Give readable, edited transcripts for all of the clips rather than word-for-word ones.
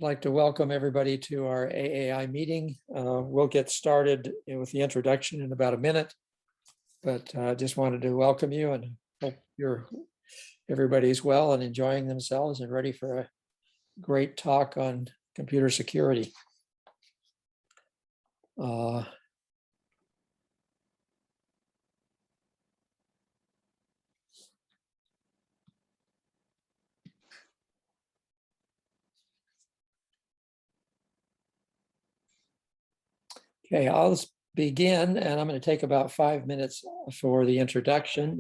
like to welcome everybody to our AAI meeting. We'll get started with the introduction in about a minute, but I just wanted to welcome you and hope everybody's well and enjoying themselves and ready for a great talk on computer security. Okay, I'll begin, and I'm going to take about 5 minutes for the introduction.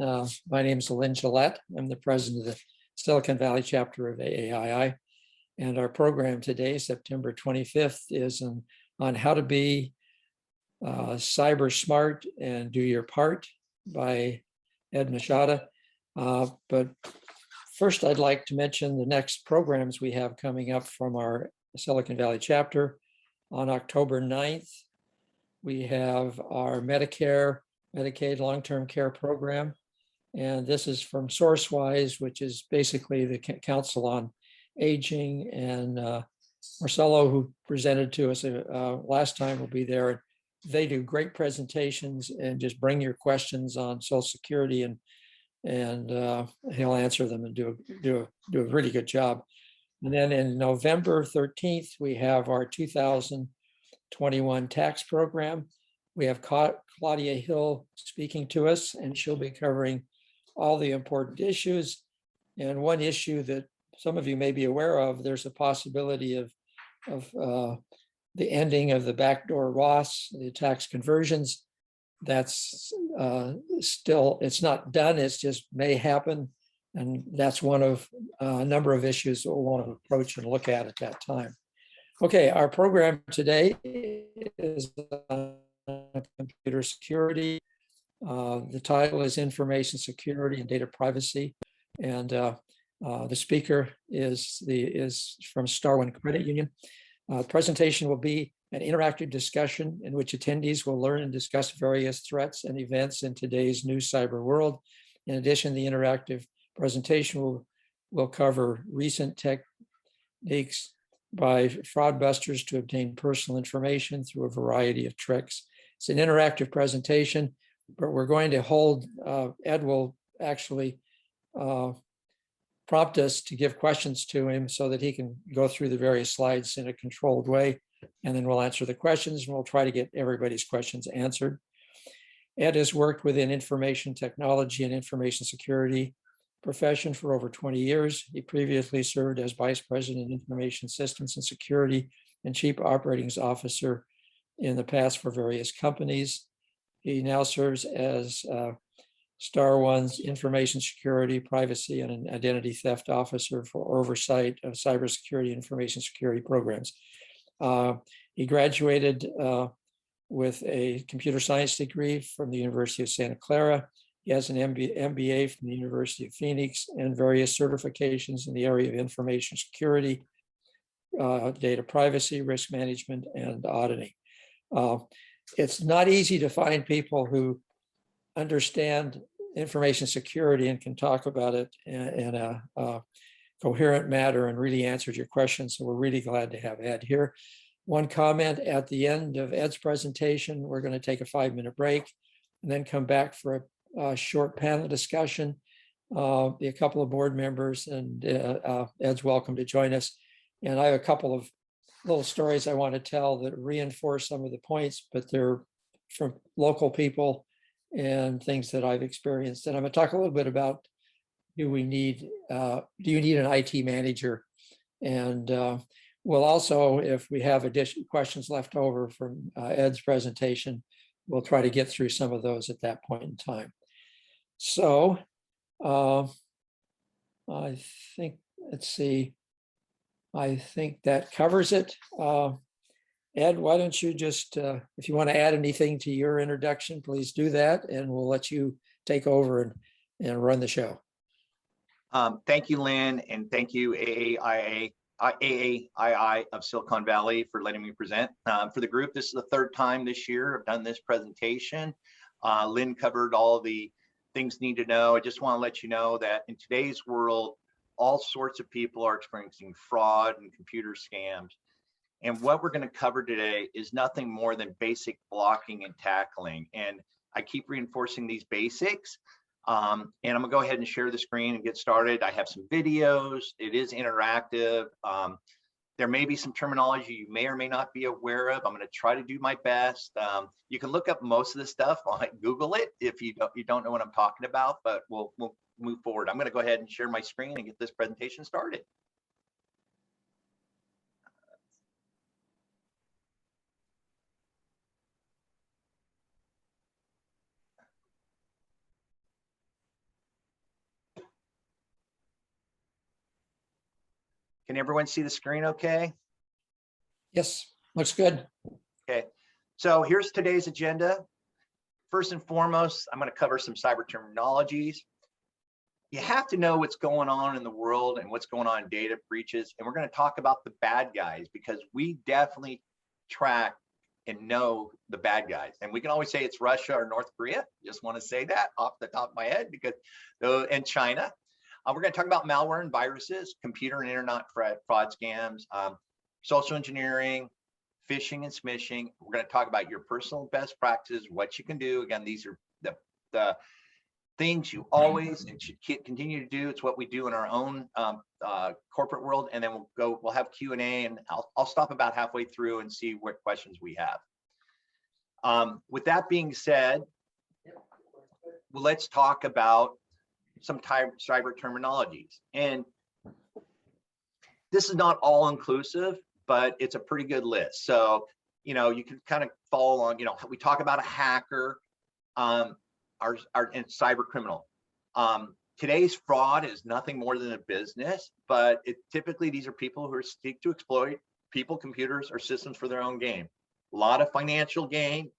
My name is Lynn Gillette. I'm the president of the Silicon Valley chapter of AAII, and our program today, September 25th, is on how to be cyber smart and do your part by Ed Machado. But first, I'd like to mention the next programs we have coming up from our Silicon Valley chapter. On October 9th, we have our Medicaid long-term care program. And this is from SourceWise, which is basically the Council on Aging. And Marcelo, who presented to us last time, will be there. They do great presentations, and just bring your questions on Social Security, and he'll answer them and do a really good job. And then in November 13th, we have our 2021 tax program. We have Claudia Hill speaking to us, and she'll be covering all the important issues. And one issue that some of you may be aware of, there's a possibility of the ending of the backdoor ROS, the tax conversions. That's still, it's not done, it's just may happen. And that's one of a number of issues that we'll want to approach and look at that time. Okay, our program today is computer security. The title is Information Security and Data Privacy. And the speaker is from Starwind Credit Union. The presentation will be an interactive discussion in which attendees will learn and discuss various threats and events in today's new cyber world. In addition, the interactive presentation will cover recent techniques by fraudbusters to obtain personal information through a variety of tricks. It's an interactive presentation, but we're going to hold, Ed will actually prompt us to give questions to him so that he can go through the various slides in a controlled way, and then we'll answer the questions, and we'll try to get everybody's questions answered. Ed has worked within information technology and information security profession for over 20 years. He previously served as Vice President of Information Systems and Security and Chief Operating Officer in the past for various companies. He now serves as Starwind's Information Security, Privacy, and Identity Theft Officer for oversight of cybersecurity and information security programs. He graduated with a computer science degree from the University of Santa Clara. He has an MBA from the University of Phoenix and various certifications in the area of information security, data privacy, risk management, and auditing. It's not easy to find people who understand information security and can talk about it in a coherent manner and really answered your questions. So we're really glad to have Ed here. One comment at the end of Ed's presentation, we're going to take a 5-minute break and then come back for a short panel discussion. A couple of board members, and Ed's welcome to join us. And I have a couple of little stories I want to tell that reinforce some of the points, but they're from local people and things that I've experienced. And I'm going to talk a little bit about, do you need an IT manager? And we'll also, if we have additional questions left over from Ed's presentation, we'll try to get through some of those at that point in time. So I think, let's see, I think that covers it. Ed, why don't you just, if you want to add anything to your introduction, please do that, and we'll let you take over and run the show. Thank you, Lynn, and thank you, AAII of Silicon Valley, for letting me present. For the group, this is the third time this year I've done this presentation. Lynn covered all the things you need to know. I just want to let you know that in today's world, all sorts of people are experiencing fraud and computer scams. And what we're going to cover today is nothing more than basic blocking and tackling. And I keep reinforcing these basics. And I'm gonna go ahead and share the screen and get started. I have some videos. It is interactive. There may be some terminology you may or may not be aware of. I'm going to try to do my best. You can look up most of this stuff on Google it if you don't know what I'm talking about, but we'll move forward. I'm going to go ahead and share my screen and get this presentation started. Can everyone see the screen okay? Yes, looks good. Okay, so here's today's agenda. First and foremost, I'm going to cover some cyber terminologies. You have to know what's going on in the world and what's going on in data breaches. And we're going to talk about the bad guys because we definitely track and know the bad guys. And we can always say it's Russia or North Korea. Just want to say that off the top of my head because, and China. We're going to talk about malware and viruses, computer and internet fraud scams, social engineering, phishing and smishing. We're going to talk about your personal best practices, what you can do. Again, these are the things you always and should continue to do. It's what we do in our own corporate world. And then we'll have Q&A, and I'll stop about halfway through and see what questions we have. With that being said, well, let's talk about some cyber terminologies. And this is not all inclusive, but it's a pretty good list. So, you can kind of follow along. We talk about a hacker, and cyber criminal. Today's fraud is nothing more than a business, but typically these are people who seek to exploit people, computers, or systems for their own gain. A lot of financial gain,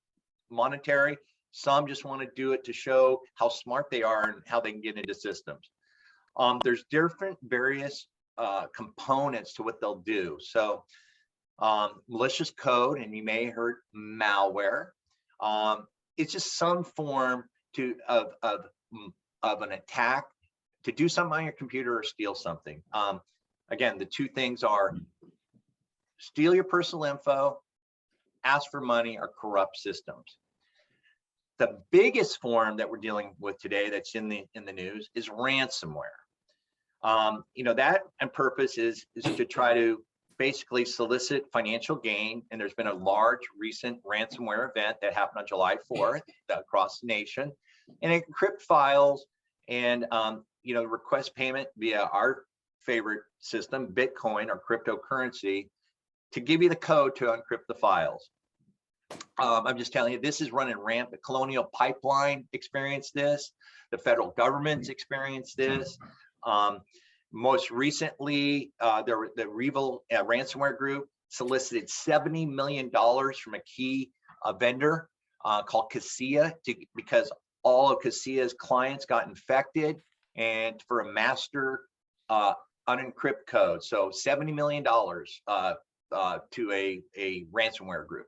monetary. Some just want to do it to show how smart they are and how they can get into systems. There's different various components to what they'll do. So malicious code, and you may have heard malware. It's just some form of an attack to do something on your computer or steal something. Again, the two things are steal your personal info, ask for money, or corrupt systems. The biggest form that we're dealing with today that's in the news is ransomware. That and purpose is to try to basically solicit financial gain. And there's been a large recent ransomware event that happened on July 4th across the nation, and encrypt files and request payment via our favorite system, Bitcoin or cryptocurrency, to give you the code to encrypt the files. I'm just telling you, this is running rampant. Colonial Pipeline experienced this. The federal government's experienced this. Most recently, the REvil ransomware group solicited $70 million from a key vendor called Cassia because all of Cassia's clients got infected, and for a master unencrypt code. So $70 million to a ransomware group.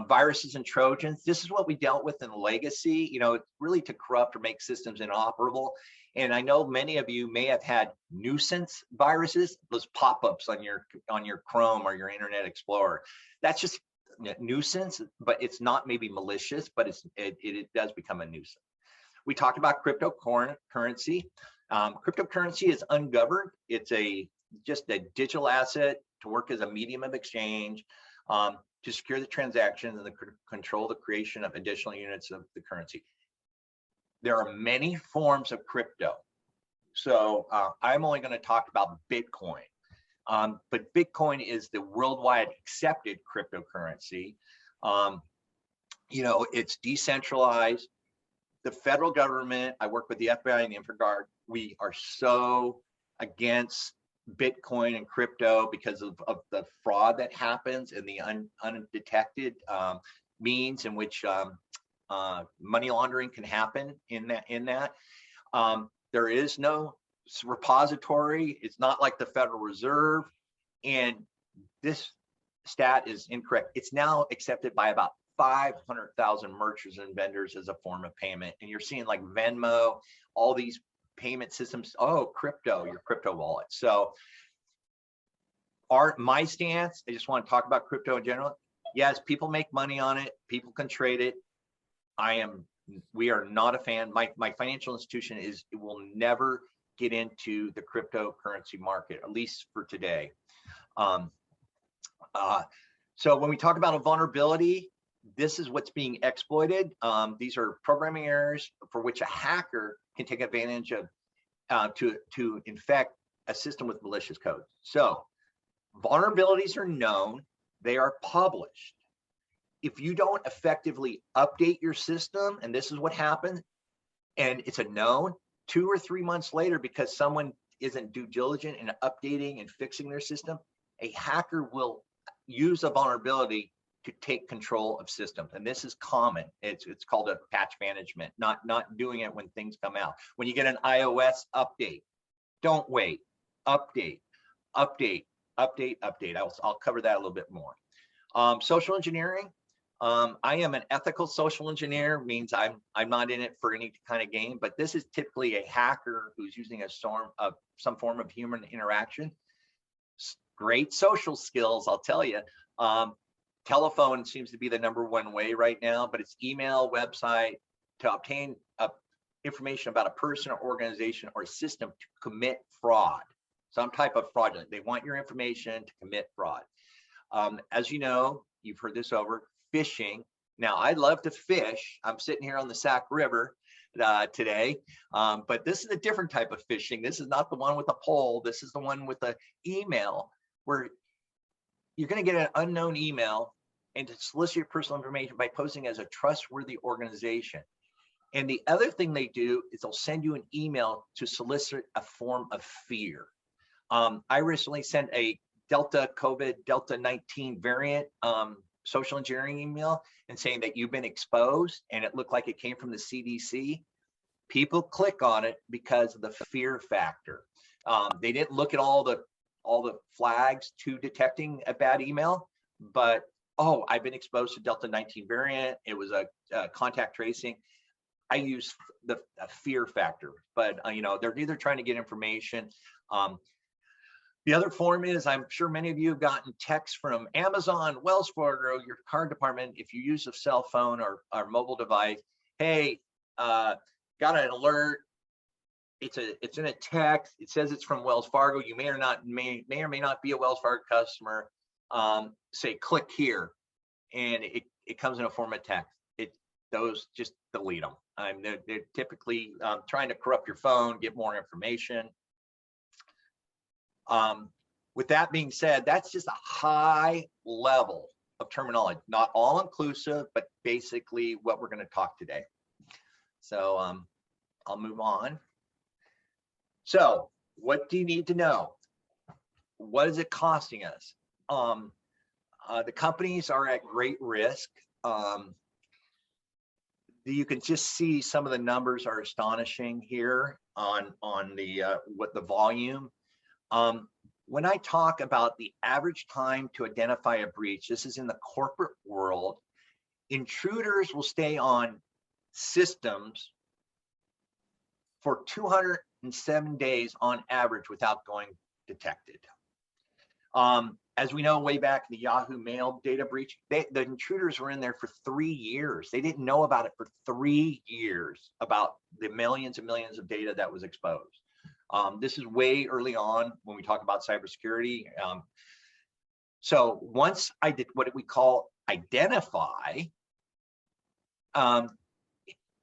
Viruses and Trojans. This is what we dealt with in legacy, really to corrupt or make systems inoperable. And I know many of you may have had nuisance viruses, those pop-ups on your Chrome or your Internet Explorer. That's just nuisance, but it's not maybe malicious, but it does become a nuisance. We talked about cryptocurrency. Cryptocurrency is ungoverned. It's just a digital asset to work as a medium of exchange. To secure the transaction and control the creation of additional units of the currency. There are many forms of crypto. So I'm only going to talk about Bitcoin. But Bitcoin is the worldwide accepted cryptocurrency. It's decentralized. The federal government, I work with the FBI and the InfraGard, we are so against Bitcoin and crypto because of the fraud that happens and the undetected means in which money laundering can happen in that. There is no repository. It's not like the Federal Reserve, and this stat is incorrect. It's now accepted by about 500,000 merchants and vendors as a form of payment, and you're seeing like Venmo, all these payment systems. Oh, crypto, your crypto wallet. So my stance, I just want to talk about crypto in general. Yes, people make money on it. People can trade it. We are not a fan. My financial institution will never get into the cryptocurrency market, at least for today. So when we talk about a vulnerability, this is what's being exploited. These are programming errors for which a hacker can take advantage of to infect a system with malicious code. So vulnerabilities are known, they are published. If you don't effectively update your system, and this is what happens, and it's a known, 2 or 3 months later, because someone isn't due diligent in updating and fixing their system, a hacker will use a vulnerability to take control of systems. And this is common. It's called a patch management, not doing it when things come out. When you get an iOS update, don't wait. Update. I'll cover that a little bit more. Social engineering. I am an ethical social engineer, means I'm not in it for any kind of game, but this is typically a hacker who's using some form of human interaction. Great social skills, I'll tell you. Telephone seems to be the #1 way right now, but it's email, website to obtain information about a person or organization or system to commit fraud, some type of fraudulent. They want your information to commit fraud. As you know, you've heard this over, phishing. Now, I love to fish. I'm sitting here on the Sac River today, but this is a different type of phishing. This is not the one with a pole. This is the one with the email, where you're going to get an unknown email and to solicit your personal information by posing as a trustworthy organization. And the other thing they do is they'll send you an email to solicit a form of fear. I recently sent a Delta 19 variant social engineering email and saying that you've been exposed, and it looked like it came from the CDC. People click on it because of the fear factor. They didn't look at all the flags to detecting a bad email, but oh, I've been exposed to Delta 19 variant. It was a contact tracing. I use the fear factor, but they're either trying to get information. The other form is, I'm sure many of you have gotten texts from Amazon, Wells Fargo, your card department. If you use a cell phone or mobile device, hey, got an alert. It's in a text. It says it's from Wells Fargo. You may or may not be a Wells Fargo customer. Say click here, and it comes in a form of text. Those, just delete them. They're typically trying to corrupt your phone, get more information. With that being said, that's just a high level of terminology, not all inclusive, but basically what we're going to talk today. So I'll move on. So what do you need to know? What is it costing us? The companies are at great risk. You can just see some of the numbers are astonishing here on what the volume. When I talk about the average time to identify a breach, this is in the corporate world. Intruders will stay on systems for 207 days on average without going detected. As we know, way back in the Yahoo Mail data breach, the intruders were in there for 3 years. They didn't know about it for 3 years, about the millions and millions of data that was exposed. This is way early on when we talk about cybersecurity. So once I did what we call identify,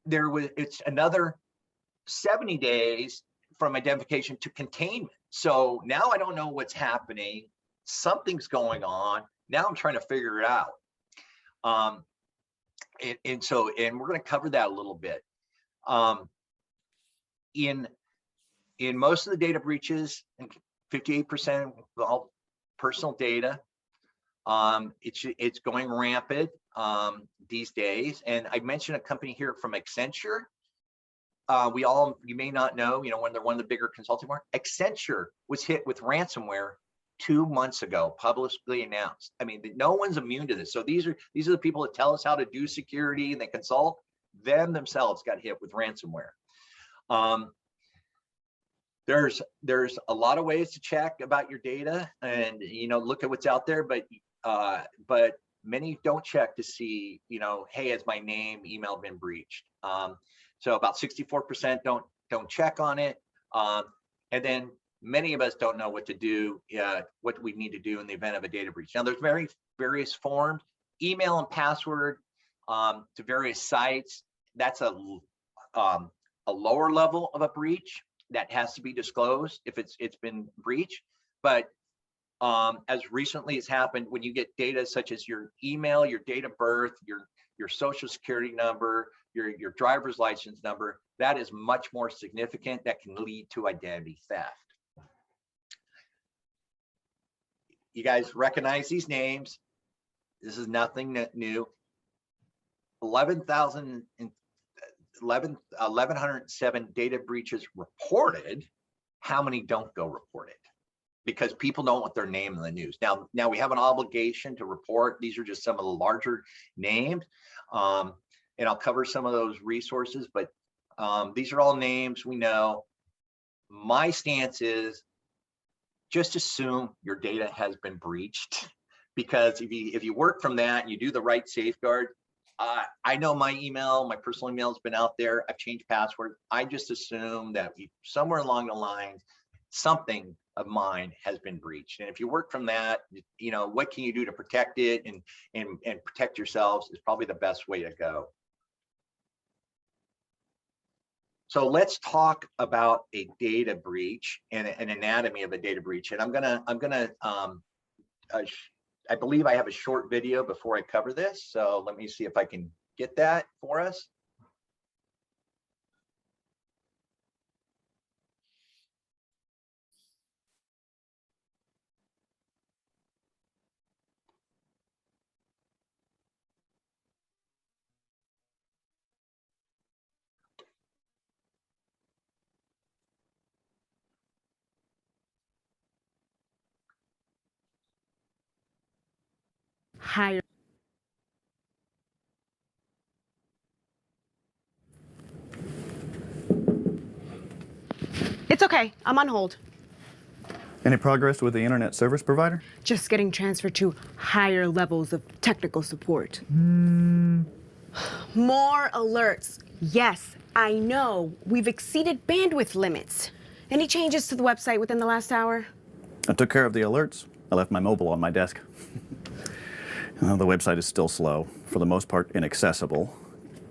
it's another 70 days from identification to containment. So now I don't know what's happening. Something's going on. Now I'm trying to figure it out. And we're going to cover that a little bit. In most of the data breaches, 58% of all personal data, it's going rampant these days. And I mentioned a company here from Accenture. You may not know, when they're one of the bigger consulting firms. Accenture was hit with ransomware 2 months ago, publicly announced. I mean, no one's immune to this. So these are the people that tell us how to do security and they consult. Them themselves got hit with ransomware. There's a lot of ways to check about your data and, look at what's out there, but many don't check to see, hey, has my name, email been breached? So about 64% don't check on it. And then many of us don't know what to do, what we need to do in the event of a data breach. Now there's various forms, email and password to various sites. That's a lower level of a breach that has to be disclosed if it's been breached. But as recently as happened, when you get data such as your email, your date of birth, your social security number, your driver's license number, that is much more significant. That can lead to identity theft. You guys recognize these names. This is nothing new. 1,107 data breaches reported. How many don't go reported? Because people don't want their name in the news. Now we have an obligation to report. These are just some of the larger names. And I'll cover some of those resources, but these are all names we know. My stance is just assume your data has been breached, because if you work from that and you do the right safeguard, I know my personal email has been out there. I've changed passwords. I just assume that somewhere along the lines, something of mine has been breached. And if you work from that, what can you do to protect it and protect yourselves is probably the best way to go. So let's talk about a data breach and an anatomy of a data breach. And I believe I have a short video before I cover this. So let me see if I can get that for us. Higher. It's okay. I'm on hold. Any progress with the internet service provider? Just getting transferred to higher levels of technical support. More alerts. Yes, I know. We've exceeded bandwidth limits. Any changes to the website within the last hour? I took care of the alerts. I left my mobile on my desk. The website is still slow, for the most part inaccessible.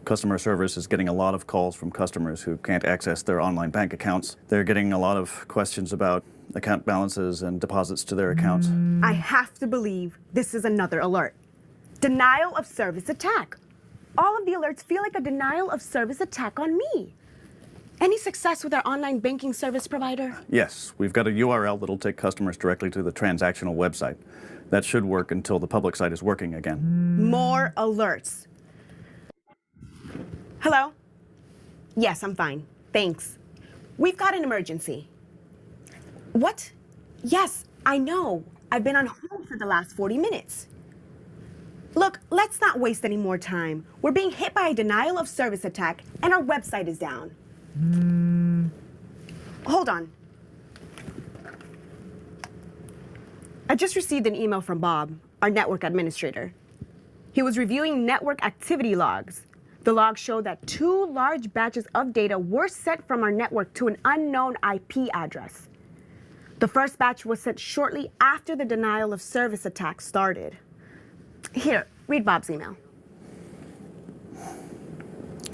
Customer service is getting a lot of calls from customers who can't access their online bank accounts. They're getting a lot of questions about account balances and deposits to their accounts. I have to believe this is another alert. Denial of service attack. All of the alerts feel like a denial of service attack on me. Any success with our online banking service provider? Yes, we've got a URL that'll take customers directly to the transactional website. That should work until the public site is working again. More alerts. Hello? Yes, I'm fine. Thanks. We've got an emergency. What? Yes, I know. I've been on hold for the last 40 minutes. Look, let's not waste any more time. We're being hit by a denial of service attack and our website is down. Hold on. I just received an email from Bob, our network administrator. He was reviewing network activity logs. The logs show that 2 large batches of data were sent from our network to an unknown IP address. The first batch was sent shortly after the denial of service attack started. Here, read Bob's email.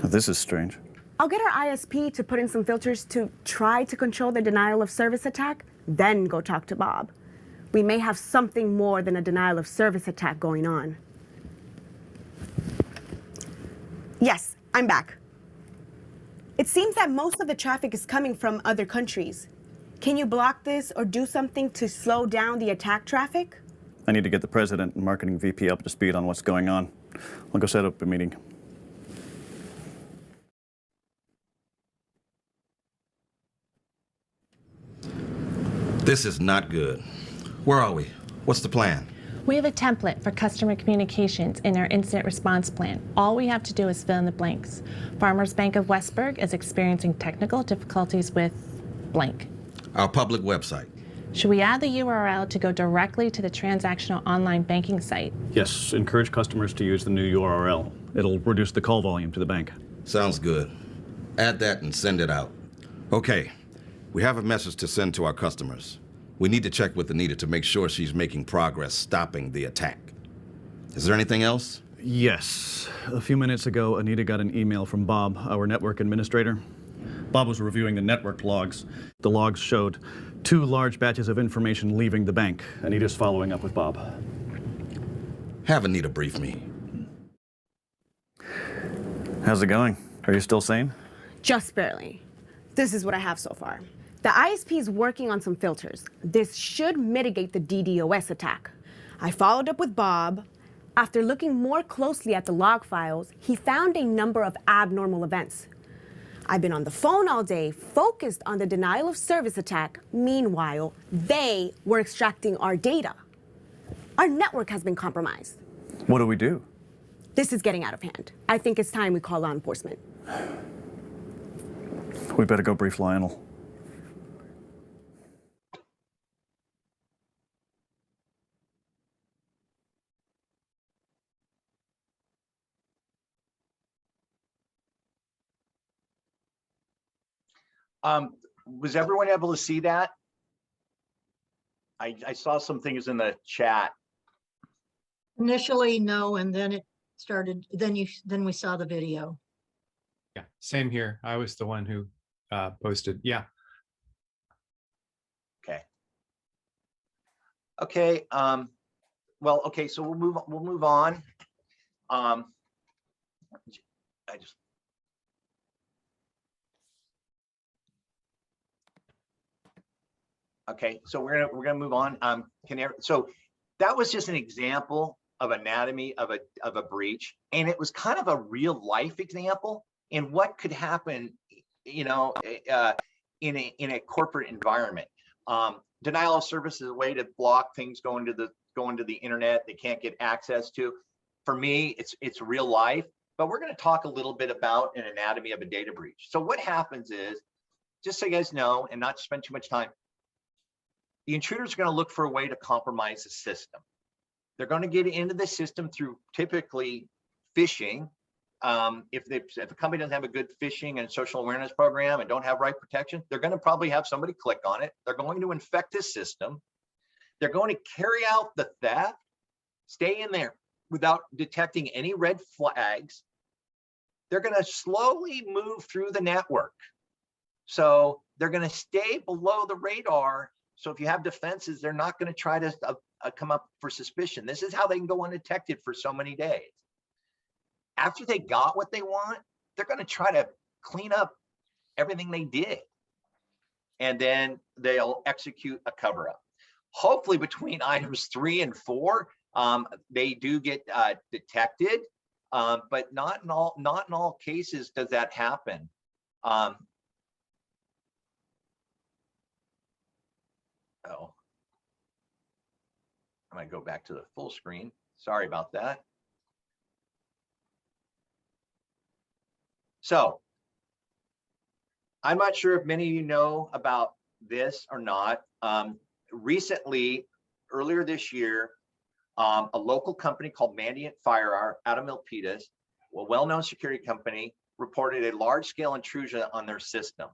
This is strange. I'll get our ISP to put in some filters to try to control the denial of service attack, then go talk to Bob. We may have something more than a denial of service attack going on. Yes, I'm back. It seems that most of the traffic is coming from other countries. Can you block this or do something to slow down the attack traffic? I need to get the president and marketing VP up to speed on what's going on. I'll go set up a meeting. This is not good. Where are we? What's the plan? We have a template for customer communications in our incident response plan. All we have to do is fill in the blanks. Farmers Bank of Westburg is experiencing technical difficulties with blank. Our public website. Should we add the URL to go directly to the transactional online banking site? Yes, encourage customers to use the new URL. It'll reduce the call volume to the bank. Sounds good. Add that and send it out. Okay, we have a message to send to our customers. We need to check with Anita to make sure she's making progress stopping the attack. Is there anything else? Yes. A few minutes ago, Anita got an email from Bob, our network administrator. Bob was reviewing the network logs. The logs showed 2 large batches of information leaving the bank. Anita's following up with Bob. Have Anita brief me. How's it going? Are you still sane? Just barely. This is what I have so far. The ISP is working on some filters. This should mitigate the DDoS attack. I followed up with Bob. After looking more closely at the log files, he found a number of abnormal events. I've been on the phone all day, focused on the denial of service attack. Meanwhile, they were extracting our data. Our network has been compromised. What do we do? This is getting out of hand. I think it's time we call law enforcement. We better go brief Lionel. Was everyone able to see that? I saw some things in the chat. Initially, no, and then it started, then we saw the video. Yeah, same here. I was the one who posted. Yeah. Okay. Okay. Well, okay, so we'll move on. Okay, so we're gonna move on. So that was just an example of anatomy of a breach, and it was kind of a real life example in what could happen, you know, in a corporate environment. Denial of service is a way to block things going to the internet they can't get access to. For me, it's real life, but we're going to talk a little bit about an anatomy of a data breach. So what happens is, just so you guys know, and not to spend too much time, the intruder's going to look for a way to compromise the system. They're going to get into the system through typically phishing. If a company doesn't have a good phishing and social awareness program and don't have right protection, they're going to probably have somebody click on it. They're going to infect this system. They're going to carry out the theft, stay in there without detecting any red flags. They're going to slowly move through the network. So they're going to stay below the radar. So if you have defenses, they're not going to try to come up for suspicion. This is how they can go undetected for so many days. After they got what they want, they're going to try to clean up everything they did. And then they'll execute a cover-up. Hopefully between items 3 and 4, they do get detected, but not in all cases does that happen. I might go back to the full screen. Sorry about that. So I'm not sure if many of you know about this or not. Recently, earlier this year, a local company called Mandiant Fire out of Milpitas, a well-known security company, reported a large-scale intrusion on their system.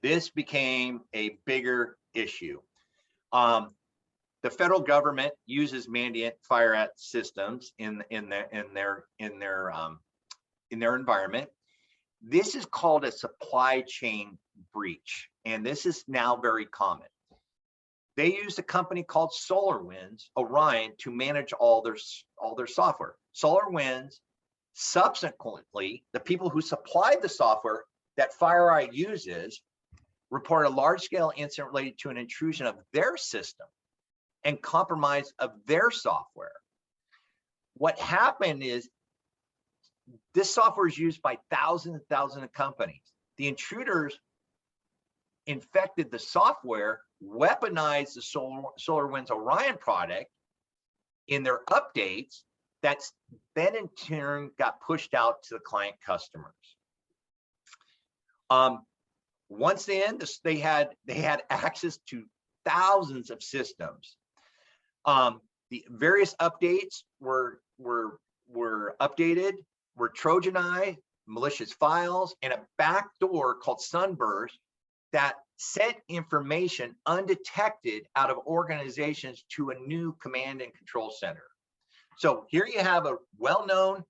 This became a bigger issue. The federal government uses Mandiant Fire systems in their environment. This is called a supply chain breach, and this is now very common. They used a company called SolarWinds Orion to manage all their software. SolarWinds, subsequently, the people who supplied the software that FireEye uses, report a large-scale incident related to an intrusion of their system and compromise of their software. What happened is this software is used by thousands and thousands of companies. The intruders infected the software, weaponized the SolarWinds Orion product in their updates, that's then in turn got pushed out to the client customers. Once in, they had access to thousands of systems. The various updates were updated, were Trojanized, malicious files, and a backdoor called Sunburst that sent information undetected out of organizations to a new command and control center. So here you have a well-known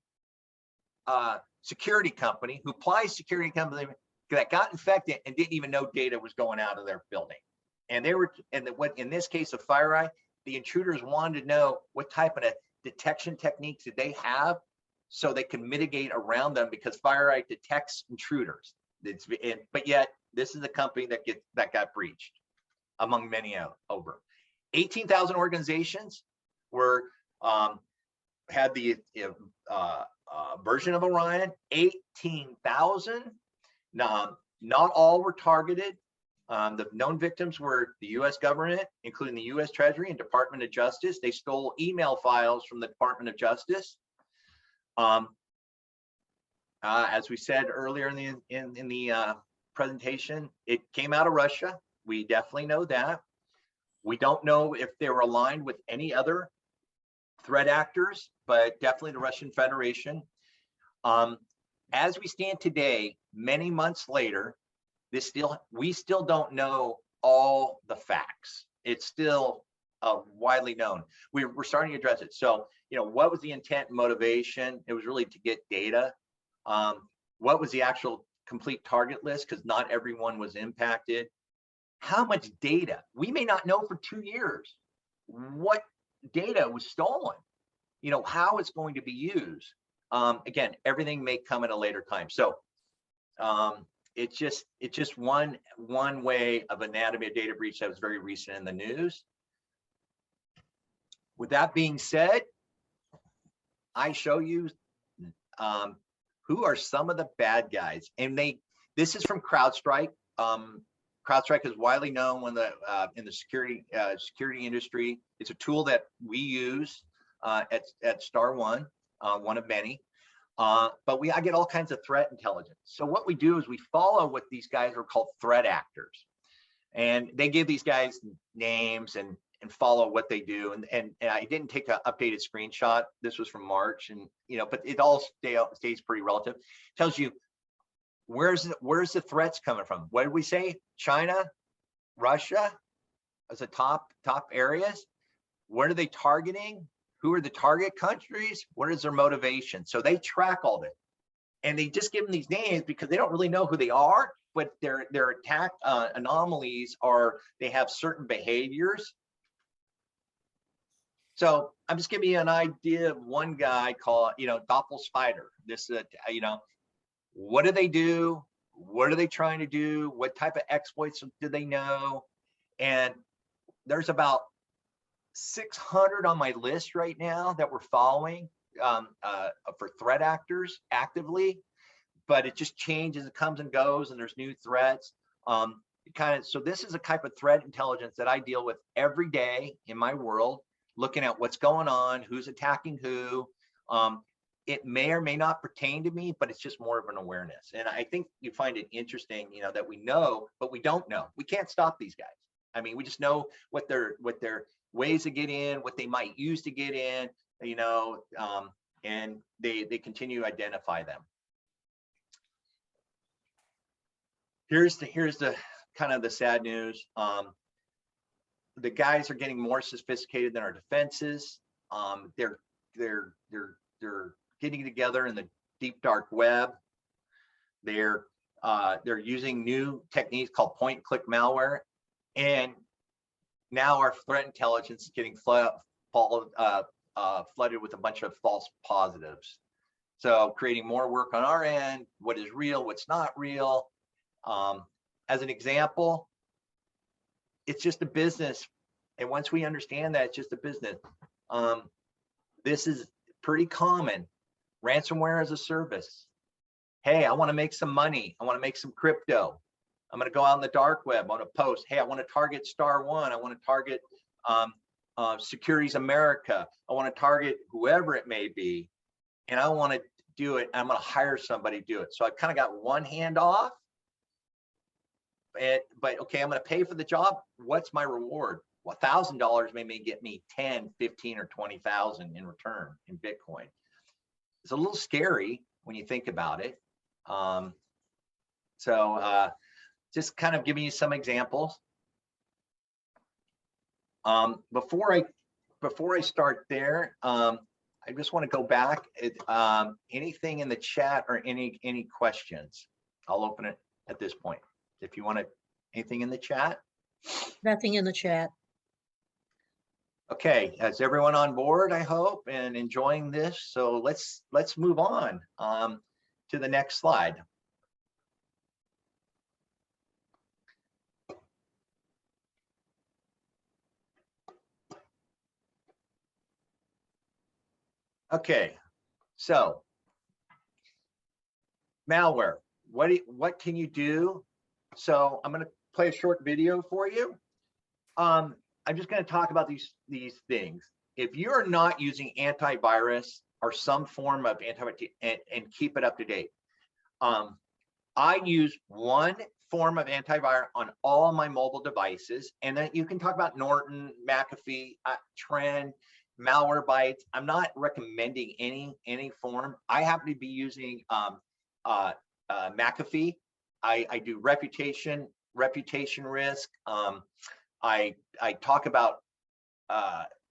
security company who applies security company that got infected and didn't even know data was going out of their building. And they were, and what in this case of FireEye, the intruders wanted to know what type of detection techniques did they have so they can mitigate around them, because FireEye detects intruders. But yet this is a company that got breached, among many over. 18,000 organizations were had the version of Orion. 18,000. Not all were targeted. The known victims were the U.S. government, including the U.S. Treasury and Department of Justice. They stole email files from the Department of Justice. As we said earlier in the presentation, it came out of Russia. We definitely know that. We don't know if they were aligned with any other threat actors, but definitely the Russian Federation. As we stand today, many months later, we still don't know all the facts. It's still widely known. We're starting to address it. So, what was the intent and motivation? It was really to get data. What was the actual complete target list? Because not everyone was impacted. How much data? We may not know for 2 years what data was stolen, how it's going to be used. Again, everything may come at a later time. So it's just one way of anatomy of data breach that was very recent in the news. With that being said, I show you who are some of the bad guys, and this is from Crowdstrike. Crowdstrike is widely known in the security industry. It's a tool that we use at Star One, one of many. But I get all kinds of threat intelligence. So what we do is we follow what these guys are called threat actors, and they give these guys names and follow what they do. And I didn't take an updated screenshot. This was from March, and but it all stays pretty relative. It tells you where's the threats coming from. What did we say? China, Russia as the top areas. What are they targeting? Who are the target countries? What is their motivation? So they track all this, and they just give them these names because they don't really know who they are, but their attack anomalies are, they have certain behaviors. So I'm just giving you an idea of one guy called, DoppelSpider. This, what do they do? What are they trying to do? What type of exploits do they know? And there's about 600 on my list right now that we're following for threat actors actively, but it just changes, it comes and goes, and there's new threats. So this is a type of threat intelligence that I deal with every day in my world, looking at what's going on, who's attacking who. It may or may not pertain to me, but it's just more of an awareness. And I think you find it interesting, that we know, but we don't know. We can't stop these guys. I mean, we just know what their ways to get in, what they might use to get in, and they continue to identify them. Here's the kind of the sad news. The guys are getting more sophisticated than our defenses. They're getting together in the deep dark web. They're using new techniques called PointClick Malware, and now our threat intelligence is getting flooded with a bunch of false positives. So creating more work on our end, what is real, what's not real. As an example, it's just a business. And once we understand that it's just a business, this is pretty common. Ransomware as a service. Hey, I want to make some money. I want to make some crypto. I'm going to go out in the dark web. I want to post, hey, I want to target Star One. I want to target Securities America. I want to target whoever it may be. And I want to do it. I'm going to hire somebody to do it. So I've kind of got one hand off, but okay, I'm going to pay for the job. What's my reward? Well, $1,000 may get me 10, 15, or 20,000 in return in Bitcoin. It's a little scary when you think about it. Just kind of giving you some examples. Before I start there, I just want to go back. Anything in the chat or any questions? I'll open it at this point. If you want to, anything in the chat? Nothing in the chat. Okay, is everyone on board, I hope, and enjoying this? So let's move on to the next slide. Okay, so malware, what can you do? So I'm going to play a short video for you. I'm just going to talk about these things. If you're not using antivirus or some form of antivirus and keep it up to date, I use one form of antivirus on all my mobile devices, and then you can talk about Norton, McAfee, Trend, Malwarebytes. I'm not recommending any form. I happen to be using McAfee. I do reputation risk. I talk about,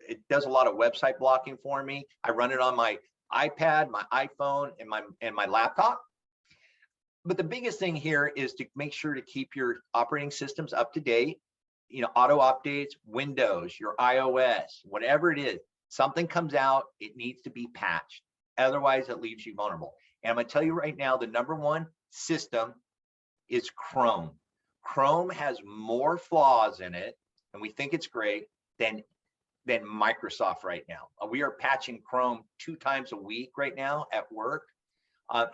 it does a lot of website blocking for me. I run it on my iPad, my iPhone, and my laptop. But the biggest thing here is to make sure to keep your operating systems up to date. You know, auto updates, Windows, your iOS, whatever it is, something comes out, it needs to be patched. Otherwise, it leaves you vulnerable. And I'm going to tell you right now, the #1 system is Chrome. Chrome has more flaws in it, and we think it's great, than Microsoft right now. We are patching Chrome 2 times a week right now at work.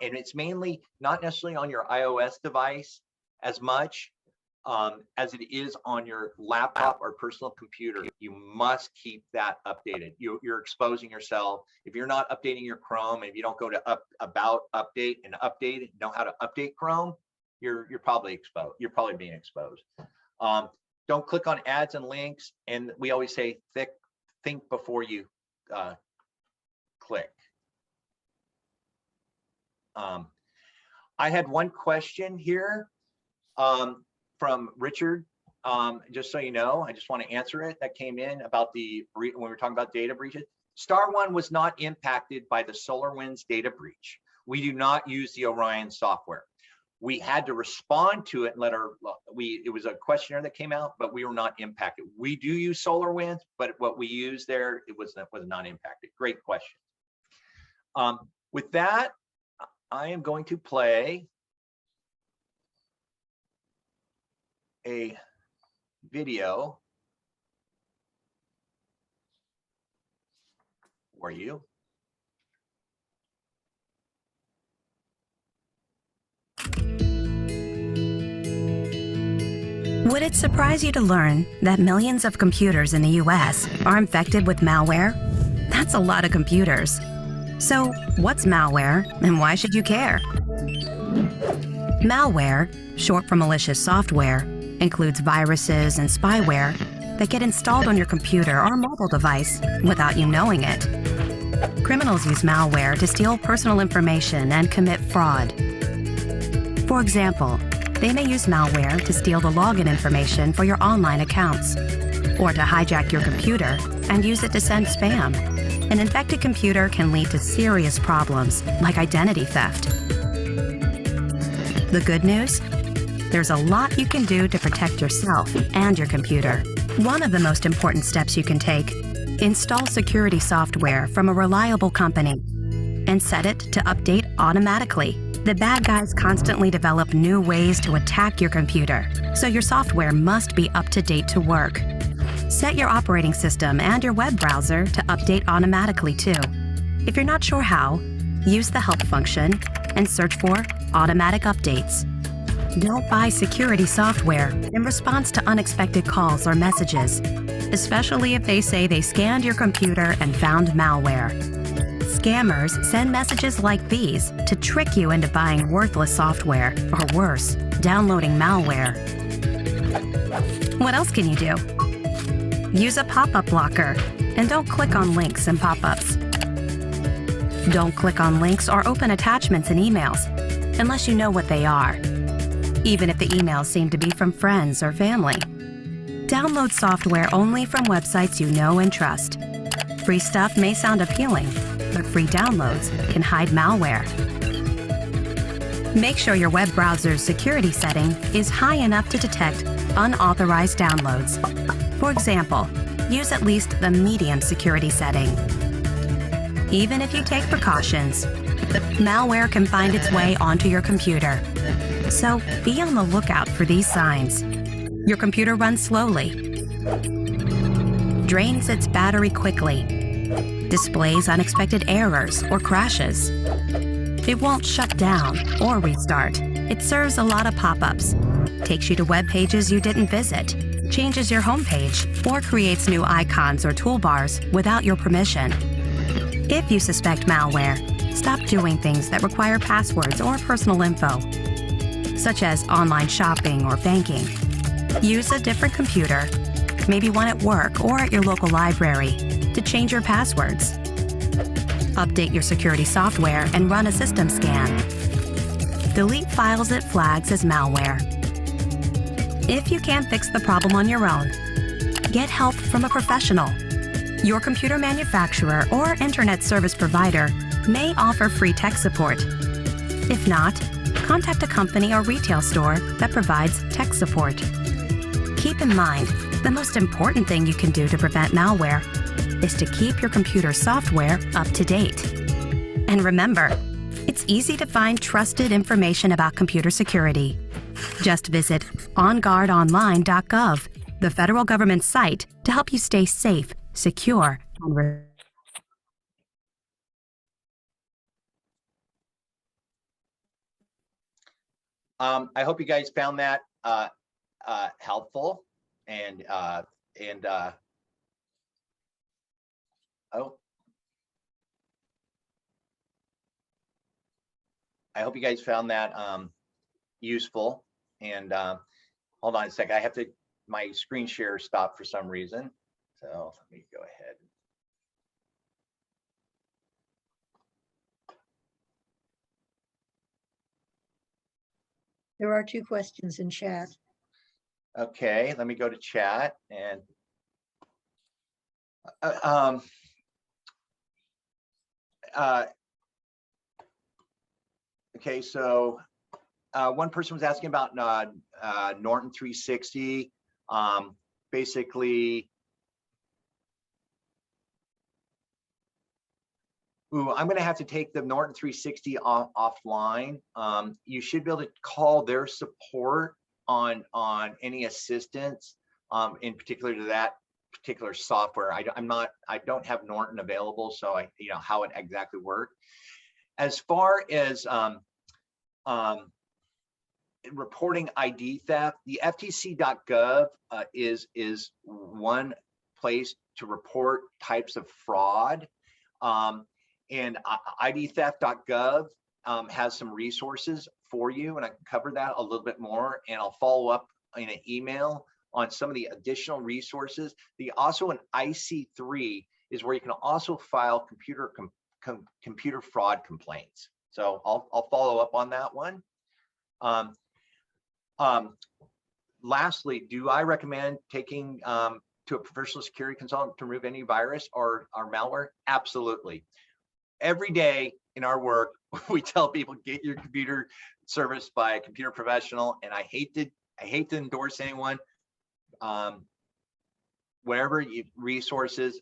And it's mainly not necessarily on your iOS device as much as it is on your laptop or personal computer. You must keep that updated. You're exposing yourself. If you're not updating your Chrome, and if you don't go to about update and know how to update Chrome, you're probably exposed. You're probably being exposed. Don't click on ads and links. And we always say think before you click. I had one question here from Richard. Just so you know, I just want to answer it. That came in about when we were talking about data breaches. Star One was not impacted by the SolarWinds data breach. We do not use the Orion software. We had to respond to it and it was a questionnaire that came out, but we were not impacted. We do use SolarWinds, but what we use there, it was not impacted. Great question. With that, I am going to play a video for you. Would it surprise you to learn that millions of computers in the US are infected with malware? That's a lot of computers. So, what's malware and why should you care? Malware, short for malicious software, includes viruses and spyware that get installed on your computer or mobile device without you knowing it. Criminals use malware to steal personal information and commit fraud. For example, they may use malware to steal the login information for your online accounts, or to hijack your computer and use it to send spam. An infected computer can lead to serious problems like identity theft. The good news? There's a lot you can do to protect yourself and your computer. One of the most important steps you can take: install security software from a reliable company and set it to update automatically. The bad guys constantly develop new ways to attack your computer, so your software must be up to date to work. Set your operating system and your web browser to update automatically too. If you're not sure how, use the help function and search for automatic updates. Don't buy security software in response to unexpected calls or messages, especially if they say they scanned your computer and found malware. Scammers send messages like these to trick you into buying worthless software, or worse, downloading malware. What else can you do? Use a pop-up blocker and don't click on links and pop-ups. Don't click on links or open attachments in emails unless you know what they are, even if the emails seem to be from friends or family. Download software only from websites you know and trust. Free stuff may sound appealing, but free downloads can hide malware. Make sure your web browser's security setting is high enough to detect unauthorized downloads. For example, use at least the medium security setting. Even if you take precautions, malware can find its way onto your computer. So be on the lookout for these signs. Your computer runs slowly, drains its battery quickly, displays unexpected errors or crashes. It won't shut down or restart. It serves a lot of pop-ups, takes you to web pages you didn't visit, changes your homepage, or creates new icons or toolbars without your permission. If you suspect malware, stop doing things that require passwords or personal info, such as online shopping or banking. Use a different computer, maybe one at work or at your local library, to change your passwords. Update your security software and run a system scan. Delete files it flags as malware. If you can't fix the problem on your own, get help from a professional. Your computer manufacturer or internet service provider may offer free tech support. If not, contact a company or retail store that provides tech support. Keep in mind, the most important thing you can do to prevent malware is to keep your computer software up to date. And remember, it's easy to find trusted information about computer security. Just visit onguardonline.gov, the federal government site, to help you stay safe, secure, and I hope you guys found that helpful and I hope you guys found that useful. And hold on a second, I have to, my screen share stopped for some reason. So let me go ahead. There are 2 questions in chat. Okay, let me go to chat and okay, so one person was asking about Norton 360. Basically, I'm going to have to take the Norton 360 offline. You should be able to call their support on any assistance, in particular to that particular software. I don't have Norton available, so how it exactly works. As far as reporting ID theft, the ftc.gov is one place to report types of fraud. And idtheft.gov has some resources for you, and I can cover that a little bit more, and I'll follow up in an email on some of the additional resources. Also an IC3 is where you can also file computer fraud complaints. So I'll follow up on that one. Lastly, do I recommend taking to a professional security consultant to remove any virus or malware? Absolutely. Every day in our work, we tell people, get your computer serviced by a computer professional, and I hate to endorse anyone. Whatever resources,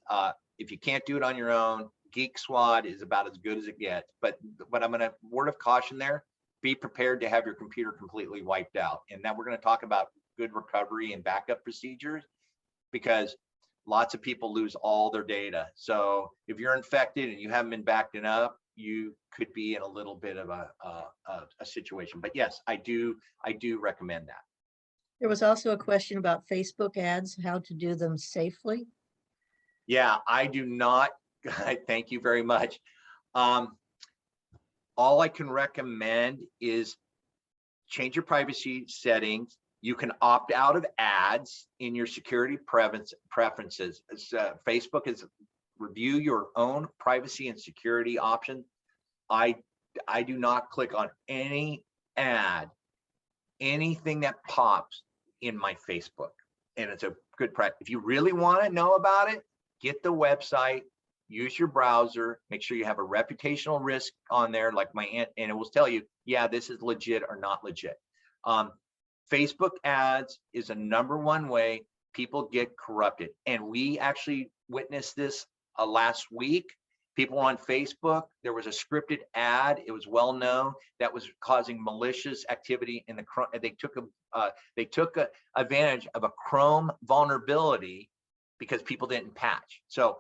if you can't do it on your own, Geek Squad is about as good as it gets. But I'm going to word of caution there: be prepared to have your computer completely wiped out. And then we're going to talk about good recovery and backup procedures, because lots of people lose all their data. So if you're infected and you haven't been backed up, you could be in a little bit of a situation. But yes, I do recommend that. There was also a question about Facebook ads, how to do them safely. Yeah, I do not. Thank you very much. All I can recommend is change your privacy settings, You can opt out of ads in your security preferences. Facebook is review your own privacy and security option. I do not click on any ad, anything that pops in my Facebook. And it's a good practice. If you really want to know about it, get the website, use your browser, make sure you have a reputational risk on there, like my aunt, and it will tell you, yeah, this is legit or not legit. Facebook ads is a #1 way people get corrupted. And we actually witnessed this last week. People on Facebook, there was a scripted ad, it was well known, that was causing malicious activity in the Chrome. They took advantage of a Chrome vulnerability because people didn't patch. So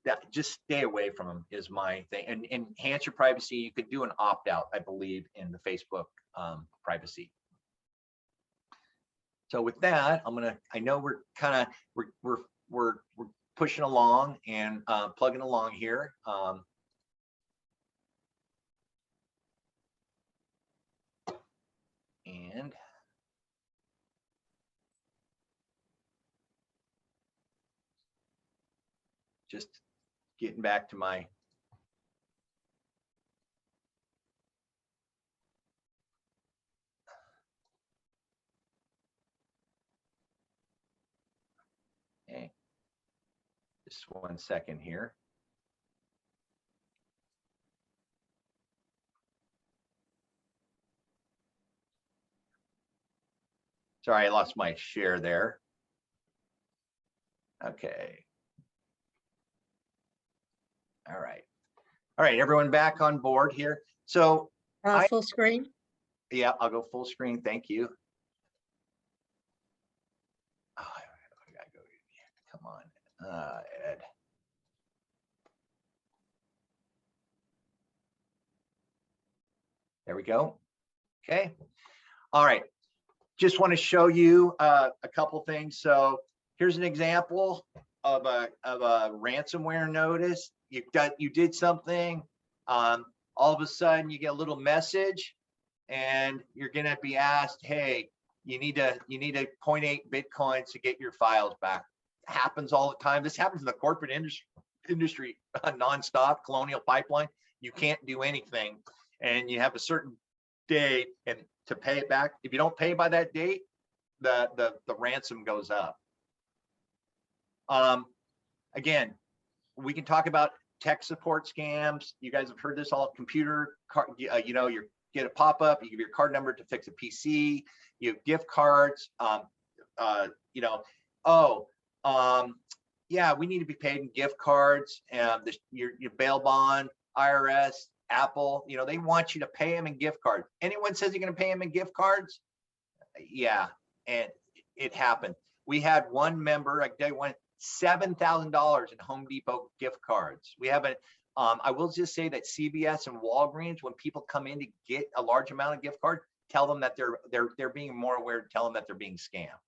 that, just stay away from them is my thing. And enhance your privacy. You could do an opt-out, I believe, in the Facebook privacy. So with that, I know we're pushing along and plugging along here. And just getting back to my just 1 second here. Sorry, I lost my share there. Okay. All right. All right, everyone back on board here. So Full screen? Yeah, I'll go full screen. Thank you. Oh, I gotta go. Come on, Ed. There we go. Okay. All right. Just want to show you a couple things. So here's an example of a ransomware notice. You did something. All of a sudden, you get a little message, and you're going to be asked, "Hey, you need a 0.8 bitcoins to get your files back." Happens all the time. This happens in the corporate industry nonstop. Colonial Pipeline. You can't do anything, and you have a certain date and to pay it back. If you don't pay by that date, the ransom goes up. Again, we can talk about tech support scams. You guys have heard this all. Computer card, you get a pop-up, you give your card number to fix a PC, you have gift cards, yeah, we need to be paid in gift cards, and your bail bond, IRS, Apple, they want you to pay them in gift cards. Anyone says you're going to pay them in gift cards? Yeah, and it happened. We had one member, they won $7,000 in Home Depot gift cards. We haven't. I will just say that CVS and Walgreens, when people come in to get a large amount of gift cards, tell them that they're being more aware. Tell them that they're being scammed.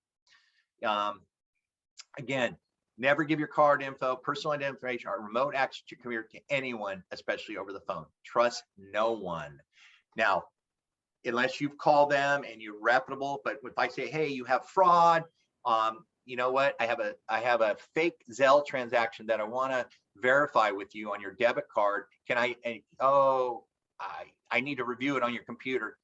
Again, never give your card info, personal information, or remote access to your computer to anyone, especially over the phone. Trust no one. Now, unless you've called them and you're reputable, but if I say, hey, you have fraud, you know what? I have a fake Zelle transaction that I want to verify with you on your debit card. Can I? I need to review it on your computer.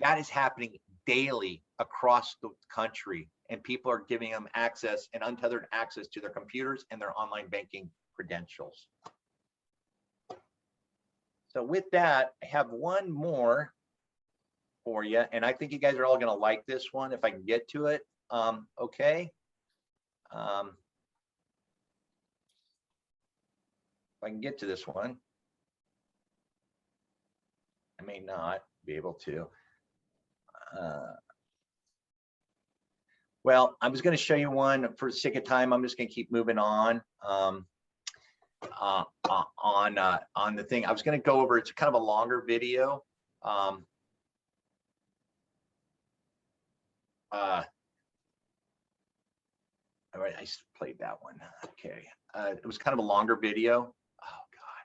That is happening daily across the country, and people are giving them access and untethered access to their computers and their online banking credentials. So with that, I have one more for you, and I think you guys are all going to like this one if I can get to it. Okay. If I can get to this one, I may not be able to. Well, I was going to show you one for the sake of time. I'm just going to keep moving on. On the thing, I was going to go over. It's kind of a longer video. All right, I played that one. Okay, it was kind of a longer video. Oh God.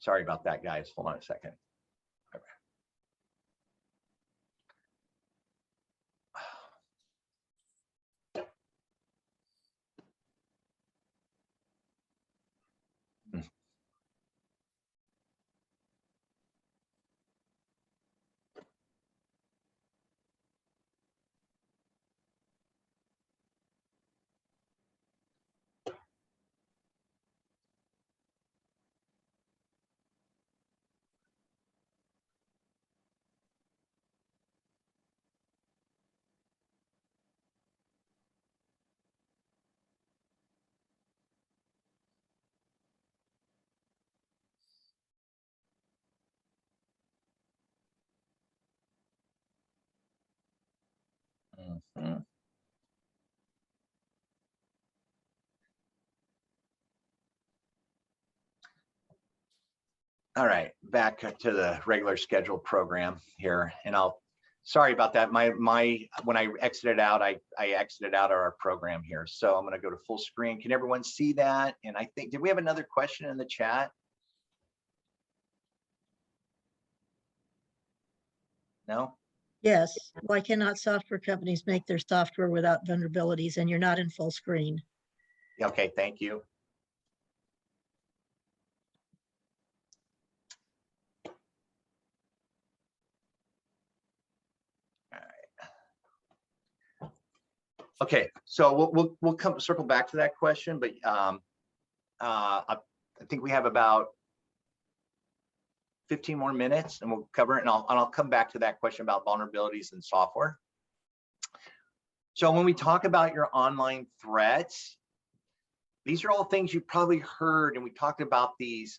Sorry about that, guys. Hold on a second. Mhm. All right, back to the regular scheduled program here, and sorry about that. When I exited out, I exited out of our program here. So I'm going to go to full screen. Can everyone see that? And I think, did we have another question in the chat? No? Yes. Why cannot software companies make their software without vulnerabilities? And you're not in full screen. Okay, thank you. Okay, so we'll circle back to that question, but I think we have about 15 more minutes, and we'll cover it. And I'll come back to that question about vulnerabilities in software. So when we talk about your online threats, these are all things you probably heard, and we talked about these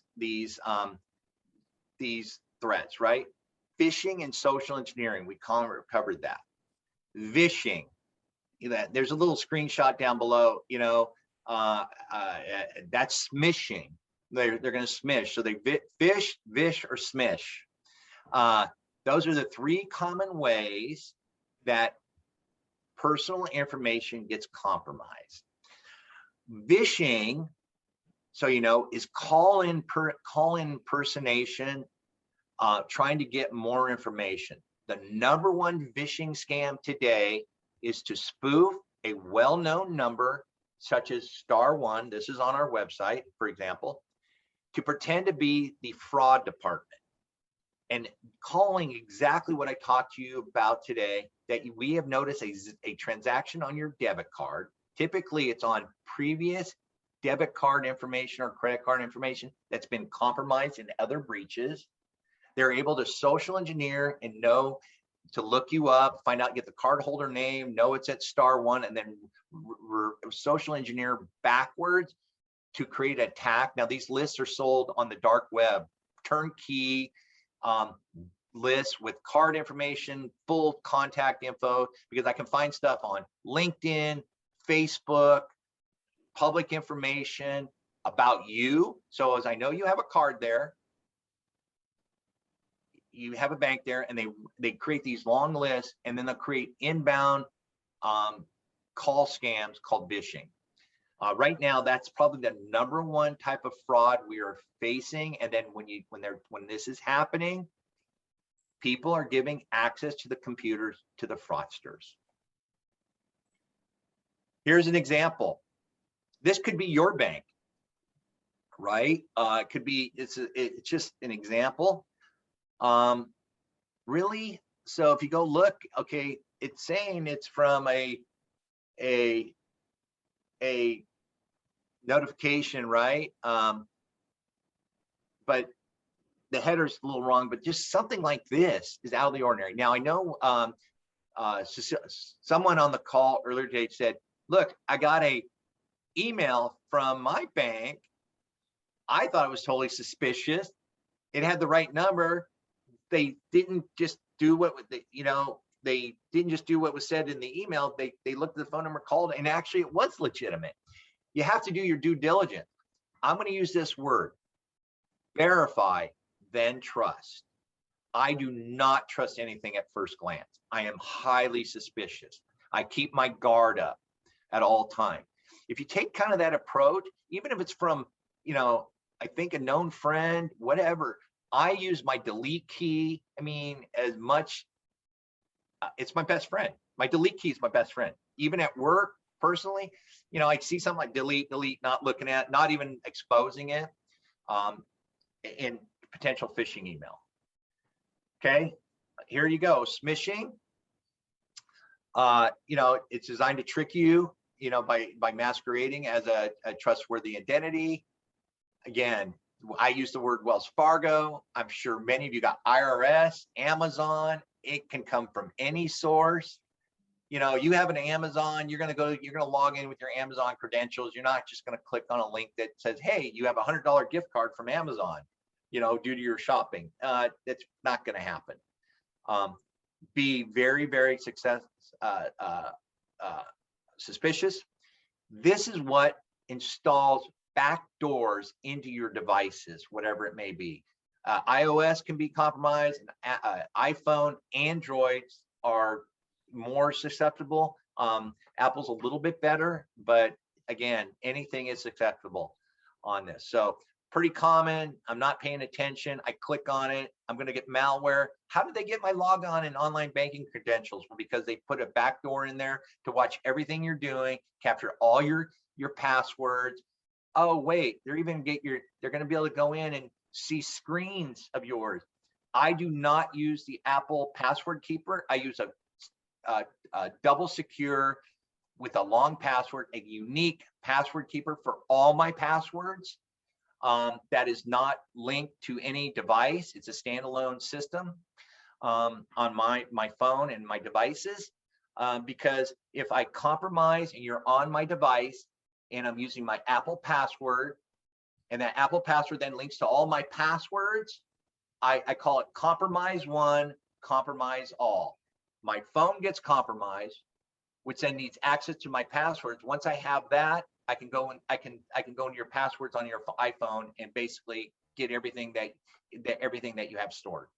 threats, right? Phishing and social engineering. We covered that. Vishing. There's a little screenshot down below, that's smishing. They're going to smish. So they fish, vish, or smish. Those are the three common ways that personal information gets compromised. Vishing, so is call impersonation, trying to get more information. The number one vishing scam today is to spoof a well-known number such as *1, this is on our website, for example, to pretend to be the fraud department and calling exactly what I talked to you about today, that we have noticed a transaction on your debit card. Typically it's on previous debit card information or credit card information that's been compromised in other breaches. They're able to social engineer and know to look you up, find out, get the cardholder name, know it's at *1, and then social engineer backwards to create an attack. Now these lists are sold on the dark web, turnkey lists with card information, full contact info, because I can find stuff on LinkedIn, Facebook, public information about you. So as I know you have a card there, you have a bank there, and they create these long lists, and then they'll create inbound call scams called vishing. Right now, that's probably the number one type of fraud we are facing. And then when this is happening, people are giving access to the computers to the fraudsters. Here's an example. This could be your bank, right? It could be. It's just an example. Really, so if you go look, okay, it's saying it's from a notification, right? But the header's a little wrong, but just something like this is out of the ordinary. Now I know someone on the call earlier today said, look, I got a email from my bank. I thought it was totally suspicious. It had the right number. They didn't just do what they didn't just do what was said in the email. They looked at the phone number, called, and actually it was legitimate. You have to do your due diligence. I'm going to use this word: verify, then trust. I do not trust anything at first glance. I am highly suspicious. I keep my guard up at all times. If you take kind of that approach, even if it's from I think a known friend, whatever. I use my delete key. I mean, as much, it's my best friend. My delete key is my best friend. Even at work, personally, you know, I see something like delete, not looking at, not even exposing it, in potential phishing email. Okay, here you go, smishing. You know, it's designed to trick you, you know, by masquerading as a trustworthy identity. Again, I use the word Wells Fargo. I'm sure many of you got IRS, Amazon. It can come from any source. You know, you have an Amazon, you're going to log in with your Amazon credentials. You're not just going to click on a link that says, hey, you have a $100 gift card from Amazon, you know, due to your shopping. That's not going to happen. Be very, very suspicious. This is what installs backdoors into your devices, whatever it may be. iOS can be compromised. iPhone, Androids are more susceptible. Apple's a little bit better, but again, anything is susceptible on this. So pretty common. I'm not paying attention. I click on it. I'm going to get malware. How did they get my logon and online banking credentials? Well, because they put a backdoor in there to watch everything you're doing, capture all your passwords. Oh, wait, they're going to be able to go in and see screens of yours. I do not use the Apple password keeper. I use a double secure with a long password, a unique password keeper for all my passwords. That is not linked to any device. It's a standalone system on my phone and my devices. Because if I compromise and you're on my device and I'm using my Apple password, and that Apple password then links to all my passwords, I call it compromise one, compromise all. My phone gets compromised, which then needs access to my passwords. Once I have that, I can go into your passwords on your iPhone and basically get everything that you have stored.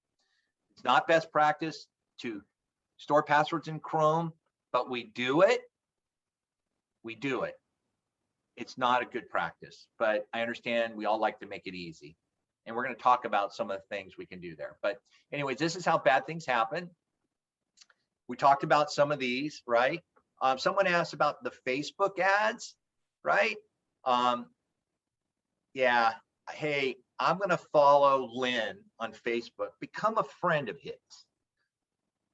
It's not best practice to store passwords in Chrome, but we do it. We do it. It's not a good practice, but I understand we all like to make it easy. And we're going to talk about some of the things we can do there. But anyways, this is how bad things happen. We talked about some of these, right? Someone asked about the Facebook ads, right? Yeah, hey, I'm going to follow Lynn on Facebook, become a friend of his.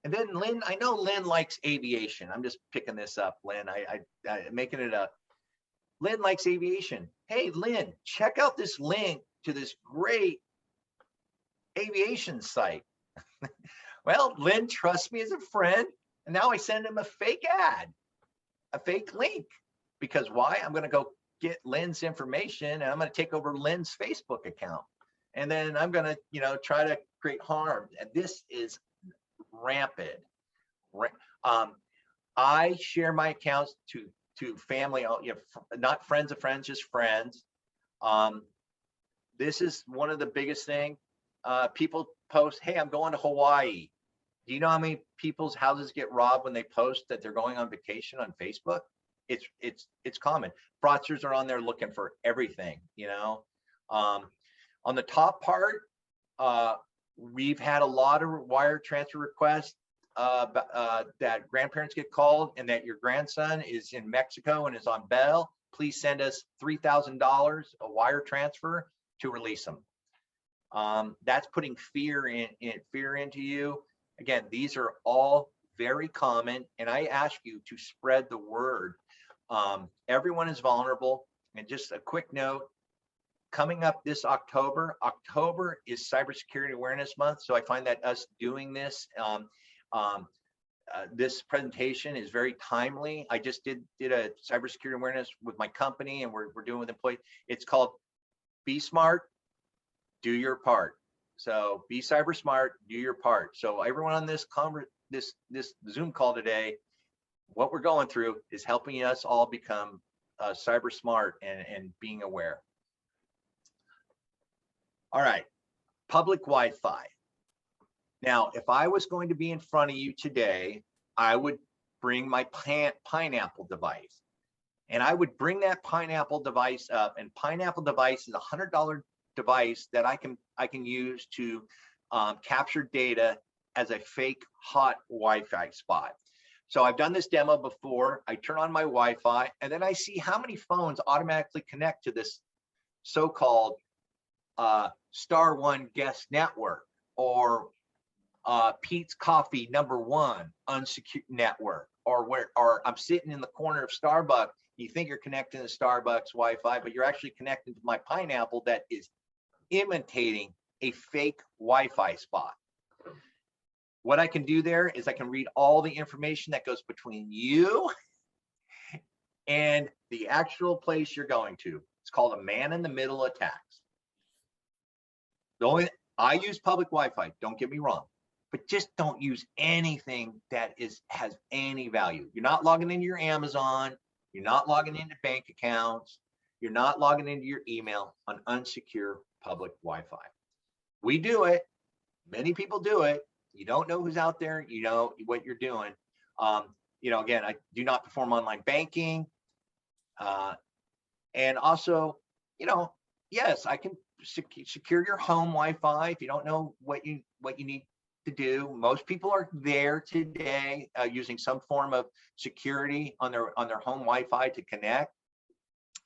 And then Lynn, I know Lynn likes aviation. I'm just picking this up, Lynn. I'm making it up. Lynn likes aviation. Hey, Lynn, check out this link to this great aviation site. Well, Lynn trusts me as a friend, and now I send him a fake ad, a fake link. Because why? I'm going to go get Lynn's information, and I'm going to take over Lynn's Facebook account. And then I'm going to, you know, try to create harm. And this is rampant. I share my accounts to family, you know, not friends of friends, just friends. This is one of the biggest thing. People post, hey, I'm going to Hawaii. Do you know how many people's houses get robbed when they post that they're going on vacation on Facebook? It's common. Fraudsters are on there looking for everything, you know. On the top part, we've had a lot of wire transfer requests that grandparents get called and that your grandson is in Mexico and is on bail. Please send us $3,000 a wire transfer to release them. That's putting fear into you. Again, these are all very common, and I ask you to spread the word. Everyone is vulnerable. And just a quick note, coming up this October is Cybersecurity Awareness Month. So I find that us doing this, this presentation is very timely. I just did a cybersecurity awareness with my company, and we're doing with employees. It's called Be Smart, Do Your Part. So be cyber smart, do your part. So everyone on this Zoom call today, what we're going through is helping us all become cyber smart and being aware. All right, public Wi-Fi. Now, if I was going to be in front of you today, I would bring my Pineapple device. And I would bring that Pineapple device up, and Pineapple device is $100 device that I can use to capture data as a fake hot Wi-Fi spot. So I've done this demo before. I turn on my Wi-Fi and then I see how many phones automatically connect to this so-called *1 guest network, or Pete's Coffee #1 unsecured network, or I'm sitting in the corner of Starbucks. You think you're connecting to Starbucks Wi-Fi, but you're actually connecting to my Pineapple that is imitating a fake Wi-Fi spot. What I can do there is I can read all the information that goes between you and the actual place you're going to. It's called a man-in-the-middle attacks. I use public Wi-Fi, don't get me wrong, but just don't use anything that has any value. You're not logging into your Amazon, you're not logging into bank accounts, you're not logging into your email on unsecure public Wi-Fi. We do it, many people do it. You don't know who's out there, you know what you're doing. Again, I do not perform online banking. And also, yes, I can secure your home Wi-Fi if you don't know what you need to do. Most people are there today using some form of security on their home Wi-Fi to connect.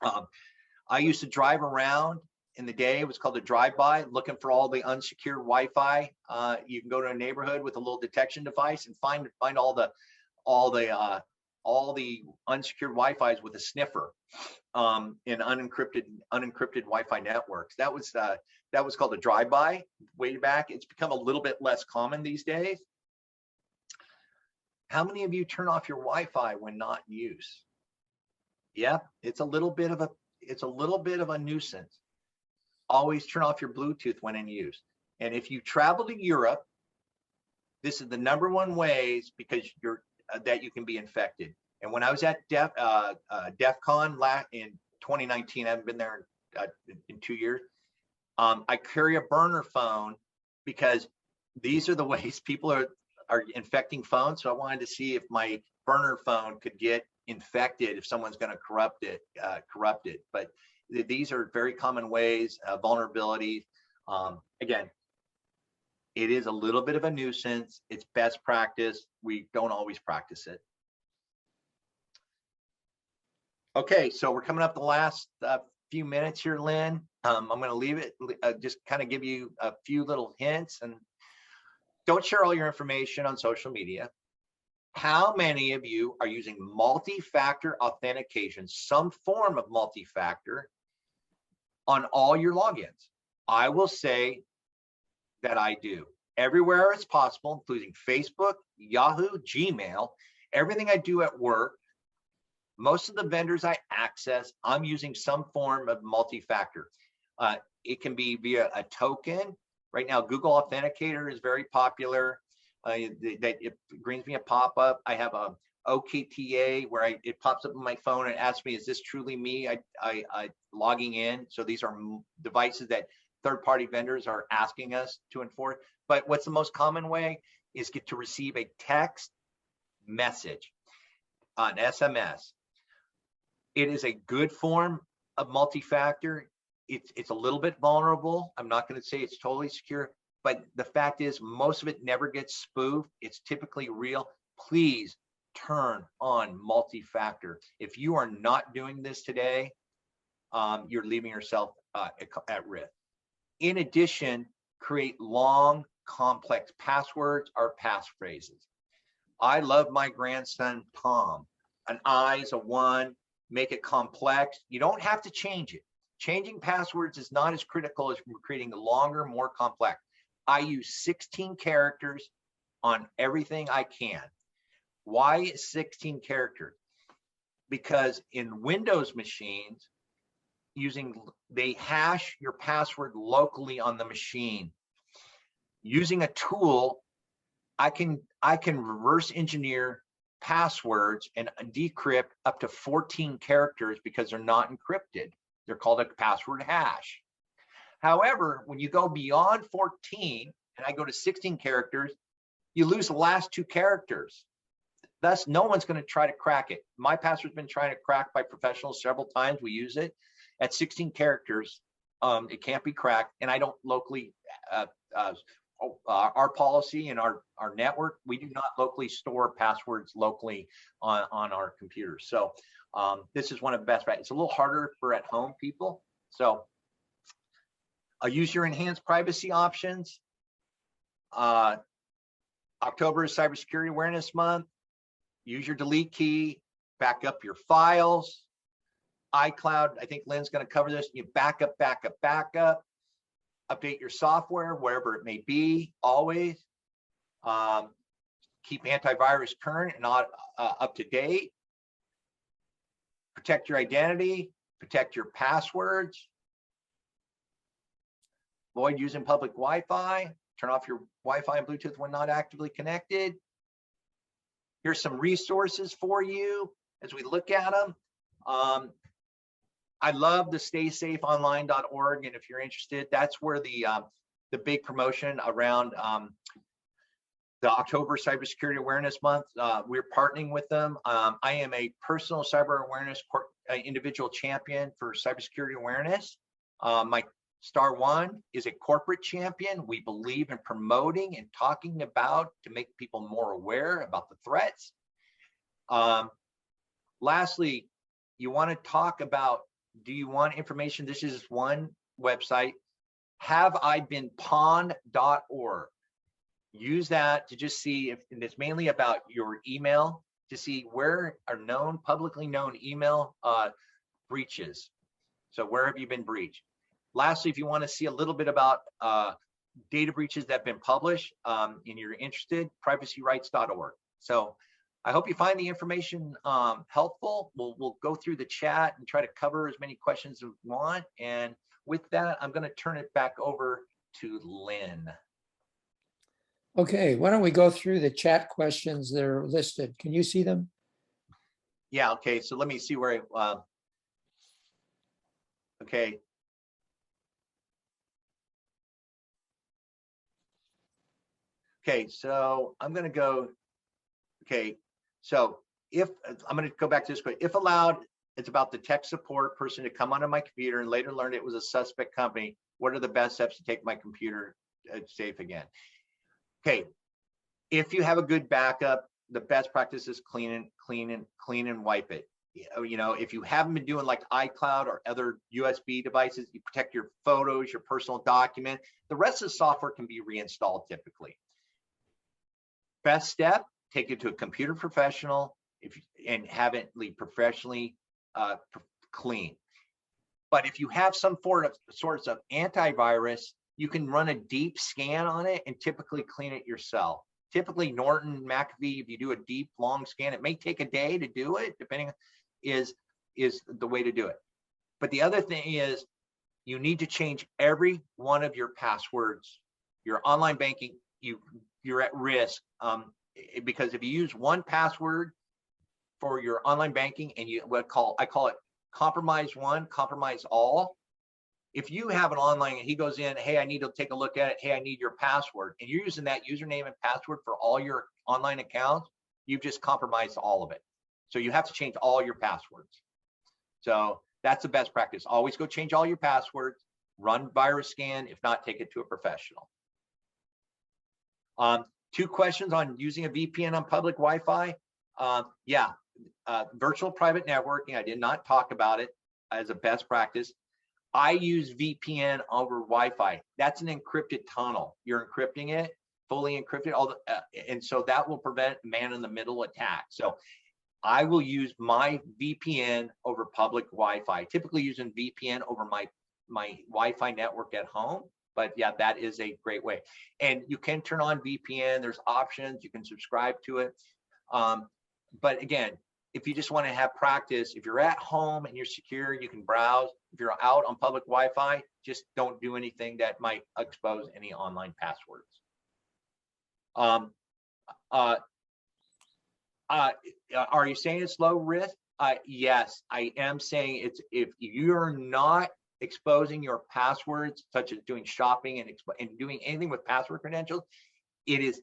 I used to drive around in the day. It was called a drive-by, looking for all the unsecured Wi-Fi. You can go to a neighborhood with a little detection device and find all the unsecured Wi-Fi's with a sniffer in unencrypted Wi-Fi networks. That was called a drive-by way back. It's become a little bit less common these days. How many of you turn off your Wi-Fi when not in use? Yeah, it's a little bit of a nuisance. Always turn off your Bluetooth when in use. And if you travel to Europe, this is the #1 ways because that you can be infected. And when I was at DEF CON in 2019, I haven't been there in 2 years. I carry a burner phone because these are the ways people are infecting phones. So I wanted to see if my burner phone could get infected if someone's going to corrupt it. But these are very common ways, vulnerabilities. Again, it is a little bit of a nuisance. It's best practice. We don't always practice it. Okay, so we're coming up the last few minutes here, Lynn. I'm going to leave it, just kind of give you a few little hints, and don't share all your information on social media. How many of you are using multi-factor authentication, some form of multi-factor, on all your logins? I will say that I do. Everywhere it's possible, including Facebook, Yahoo, Gmail, everything I do at work, most of the vendors I access, I'm using some form of multi-factor. It can be via a token. Right now, Google Authenticator is very popular. It brings me a pop-up. I have a OKTA where it pops up on my phone and asks me, is this truly me? I logging in. So these are devices that third-party vendors are asking us to enforce. But what's the most common way is to receive a text message on SMS. It is a good form of multi-factor. It's a little bit vulnerable. I'm not going to say it's totally secure, but the fact is most of it never gets spoofed. It's typically real. Please turn on multi-factor. If you are not doing this today, you're leaving yourself at risk. In addition, create long, complex passwords or passphrases. I love my grandson, Tom. An I is a 1, make it complex. You don't have to change it. Changing passwords is not as critical as creating a longer, more complex. I use 16 characters on everything I can. Why 16 characters? Because in Windows machines, they hash your password locally on the machine. Using a tool, I can reverse engineer passwords and decrypt up to 14 characters because they're not encrypted. They're called a password hash. However, when you go beyond 14 and I go to 16 characters, you lose the last 2 characters. Thus, no one's going to try to crack it. My password's been trying to crack by professionals several times. We use it. At 16 characters, It can't be cracked. And I don't locally, our policy and our network, we do not locally store passwords locally on our computers. So this is one of the best practices. It's a little harder for at home people. So use your enhanced privacy options. October is Cybersecurity Awareness Month. Use your delete key, back up your files. iCloud, I think Lynn's going to cover this. You backup. Update your software, wherever it may be, always. Keep antivirus current and not up to date. Protect your identity, protect your passwords. Avoid using public Wi-Fi. Turn off your Wi-Fi and Bluetooth when not actively connected. Here's some resources for you as we look at them. I love the staysafeonline.org, and if you're interested, that's where the big promotion around the October Cybersecurity Awareness Month. We're partnering with them. I am a personal cyber awareness individual champion for cybersecurity awareness. My Star One is a corporate champion. We believe in promoting and talking about to make people more aware about the threats. Lastly, you want to talk about, do you want information? This is one website, haveibeenpawned.org. Use that to just see if, and it's mainly about your email, to see where are publicly known email breaches. So where have you been breached? Lastly, if you want to see a little bit about data breaches that have been published and you're interested, privacyrights.org. So I hope you find the information helpful. We'll go through the chat and try to cover as many questions as we want. And with that, I'm going to turn it back over to Lynn. Okay, why don't we go through the chat questions that are listed? Can you see them? Yeah, okay, so let me see where okay. Okay, so I'm going to go, okay, so if, I'm going to go back to this quick. If allowed, it's about the tech support person to come onto my computer and later learned it was a suspect company. What are the best steps to take my computer safe again? Okay, if you have a good backup, the best practice is clean and wipe it. You know, if you haven't been doing like iCloud or other USB devices, you protect your photos, your personal document. The rest of the software can be reinstalled typically. Best step, take it to a computer professional and have it professionally clean. But if you have some sorts of antivirus, you can run a deep scan on it and typically clean it yourself. Typically Norton, McAfee, if you do a deep, long scan, it may take a day to do it, depending is the way to do it. But the other thing is you need to change every one of your passwords. Your online banking, you're at risk because if you use one password for your online banking and I call it compromise one, compromise all. If you have an online and he goes in, hey, I need to take a look at it. Hey, I need your password. And you're using that username and password for all your online accounts, you've just compromised all of it. So you have to change all your passwords. So that's the best practice. Always go change all your passwords, run virus scan. If not, take it to a professional. 2 questions on using a VPN on public Wi-Fi. Virtual private networking. I did not talk about it as a best practice. I use VPN over Wi-Fi. That's an encrypted tunnel. You're encrypting it, fully encrypted, and so that will prevent man-in-the-middle attack. So I will use my VPN over public Wi-Fi. Typically using VPN over my Wi-Fi network at home. But yeah, that is a great way. And you can turn on VPN. There's options. You can subscribe to it. But again, if you just want to have practice, if you're at home and you're secure, you can browse. If you're out on public Wi-Fi, just don't do anything that might expose any online passwords. Are you saying it's low risk? Yes, I am saying it's, if you're not exposing your passwords, such as doing shopping and doing anything with password credentials, it is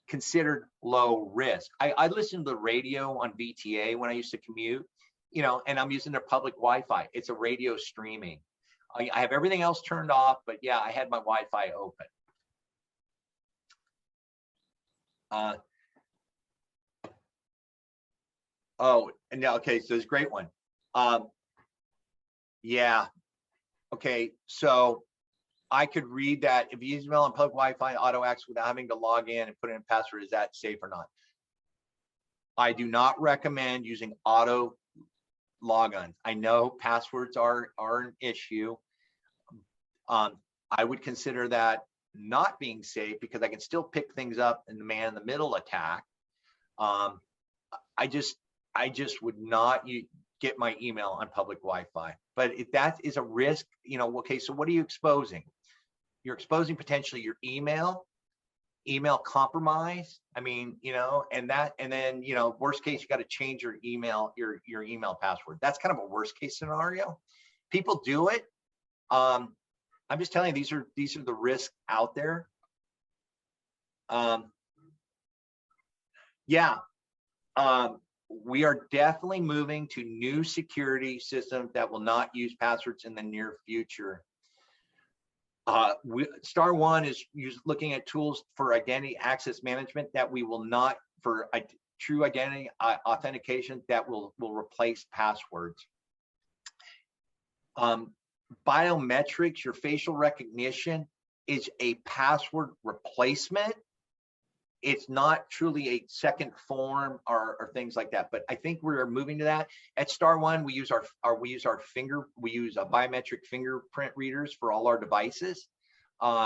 considered low risk. I listened to the radio on VTA when I used to commute, you know, and I'm using their public Wi-Fi. It's a radio streaming. I have everything else turned off, but yeah, I had my Wi-Fi open. Oh, and now, okay, so it's a great one. Yeah, okay, so I could read that if you email on public Wi-Fi auto access without having to log in and put in a password, is that safe or not? I do not recommend using auto logons. I know passwords are an issue. I would consider that not being safe because I can still pick things up in the man-in-the-middle attack. I just would not get my email on public Wi-Fi. But if that is a risk, you know, okay, so what are you exposing? You're exposing potentially your email compromise. I mean, you know, and then, you know, worst case, you got to change your email password. That's kind of a worst case scenario. People do it. I'm just telling you, these are the risks out there. We are definitely moving to new security systems that will not use passwords in the near future. Star one is looking at tools for identity access management that we will not, for true identity authentication, that will replace passwords. Biometrics, your facial recognition, is a password replacement. It's not truly a second form or things like that. But I think we're moving to that. At Star One, we use biometric fingerprint readers for all our devices.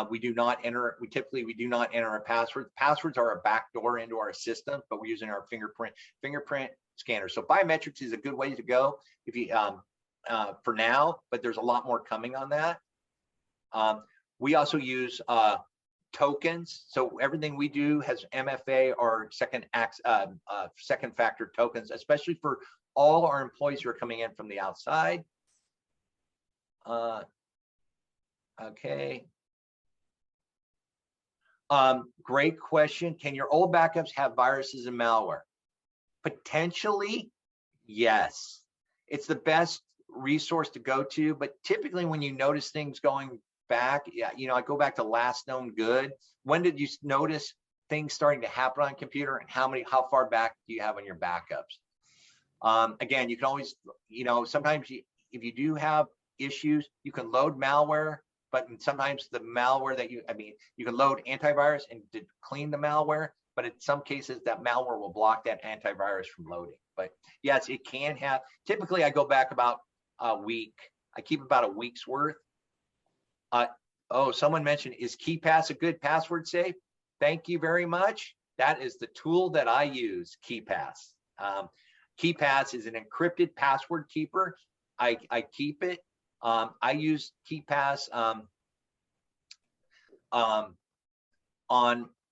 We typically do not enter a password. Passwords are a backdoor into our system, but we're using our fingerprint scanner. So biometrics is a good way to go if you for now, but there's a lot more coming on that. We also use tokens. So everything we do has MFA or second factor tokens, especially for all our employees who are coming in from the outside. Okay. Great question. Can your old backups have viruses and malware? Potentially, yes. It's the best resource to go to, but typically when you notice things going back, yeah, you know, I go back to last known good. When did you notice things starting to happen on a computer, and how far back do you have on your backups? Again, you can always, you know, sometimes if you do have issues, you can load malware, but sometimes the malware that you can load antivirus and clean the malware, but in some cases that malware will block that antivirus from loading. But yes, it can have, typically I go back about a week. I keep about a week's worth. Oh, someone mentioned, is KeePass a good password safe? Thank you very much. That is the tool that I use, KeePass. KeePass is an encrypted password keeper. I keep it. I use KeePass on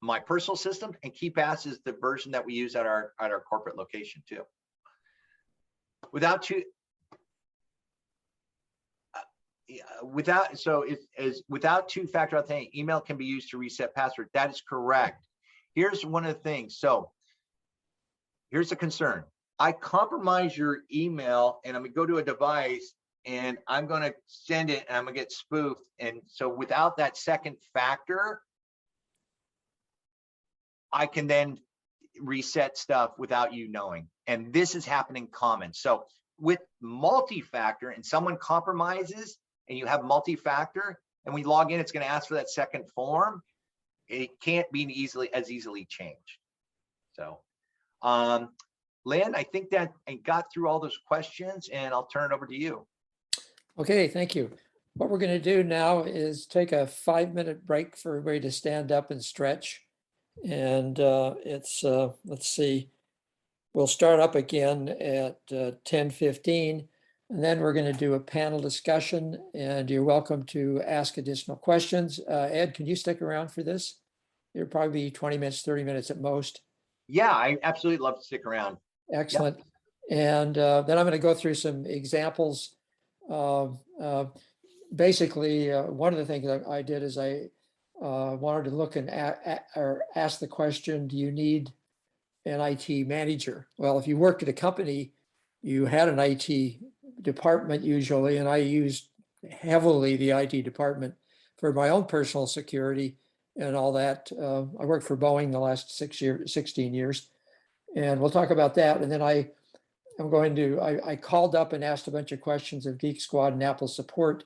my personal system, and KeePass is the version that we use at our corporate location too. Without two-factor authentication, email can be used to reset password. That is correct. Here's one of the things. So here's the concern. I compromise your email and I'm gonna go to a device and I'm gonna send it and I'm gonna get spoofed. And so without that second factor, I can then reset stuff without you knowing. And this is happening common. So with multi-factor, and someone compromises and you have multi-factor and we log in, it's going to ask for that second form. It can't be as easily changed. So Lynn, I think that I got through all those questions and I'll turn it over to you. Okay, thank you. What we're going to do now is take a 5-minute break for everybody to stand up and stretch. And let's see, we'll start up again at 10:15, and then we're going to do a panel discussion, and you're welcome to ask additional questions. Ed, can you stick around for this? It'll probably be 20 minutes, 30 minutes at most. Yeah, I absolutely love to stick around. Excellent. Yep. And then I'm going to go through some examples. Basically, one of the things that I did is I wanted to look and or ask the question, do you need an IT manager? Well, if you worked at a company, you had an IT department usually, and I used heavily the IT department for my own personal security and all that. I worked for Boeing the last 16 years, and we'll talk about that. And then I called up and asked a bunch of questions of Geek Squad and Apple support,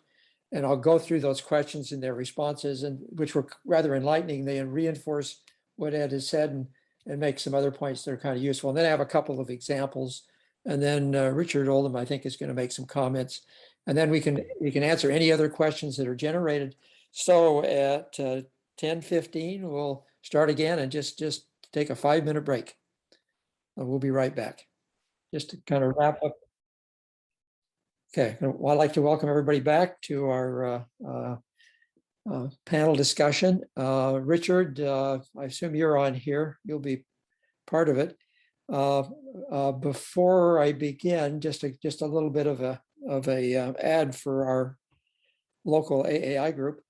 and I'll go through those questions and their responses, and which were rather enlightening. They reinforce what Ed has said and make some other points that are kind of useful. And then I have a couple of examples, and then Richard Oldham, I think, is going to make some comments, and then we can answer any other questions that are generated. So at 10:15, we'll start again and just take a 5-minute break. And we'll be right back. Just to kind of wrap up. Okay, well, I'd like to welcome everybody back to our panel discussion. Richard, I assume you're on here. You'll be part of it. Before I begin, just a little bit of a ad for our local AAI group.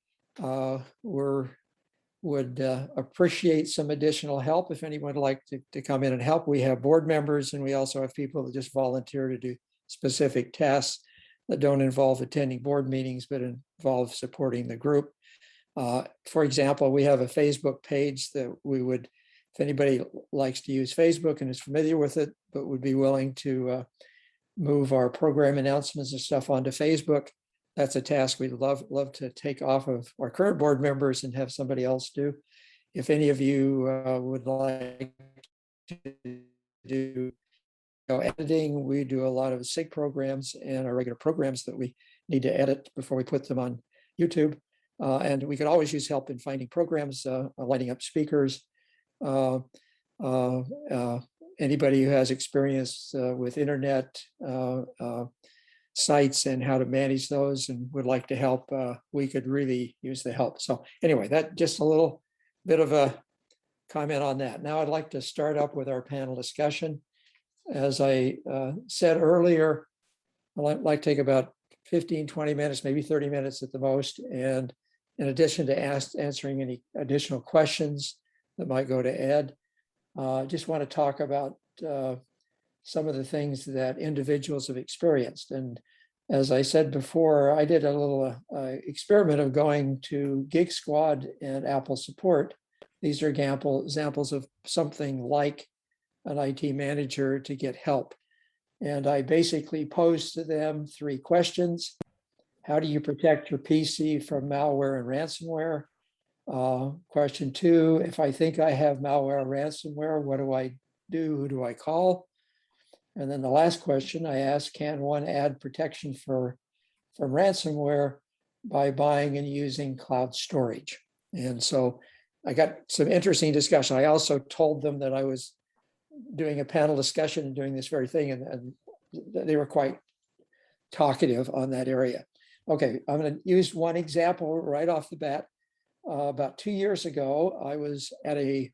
Would appreciate some additional help if anyone would like to come in and help. We have board members, and we also have people that just volunteer to do specific tasks that don't involve attending board meetings, but involve supporting the group. For example, we have a Facebook page that we would, if anybody likes to use Facebook and is familiar with it, but would be willing to move our program announcements and stuff onto Facebook, that's a task we'd love to take off of our current board members and have somebody else do. If any of you would like to do editing, we do a lot of SIG programs and our regular programs that we need to edit before we put them on YouTube. And we could always use help in finding programs, lighting up speakers. Anybody who has experience with internet sites and how to manage those and would like to help, we could really use the help. So anyway, that just a little bit of a comment on that. Now I'd like to start up with our panel discussion. As I said earlier, I'd like to take about 15, 20 minutes, maybe 30 minutes at the most. And in addition to answering any additional questions that might go to Ed, just want to talk about some of the things that individuals have experienced. And as I said before, I did a little experiment of going to Geek Squad and Apple support. These are examples of something like an IT manager to get help. And I basically posed to them 3 questions. How do you protect your PC from malware and ransomware? Question 2, if I think I have malware or ransomware, what do I do? Who do I call? And then the last question I asked, can one add protection from ransomware by buying and using cloud storage? And so I got some interesting discussion. I also told them that I was doing a panel discussion and doing this very thing, and they were quite talkative on that area. Okay, I'm going to use one example right off the bat. About 2 years ago, I was at a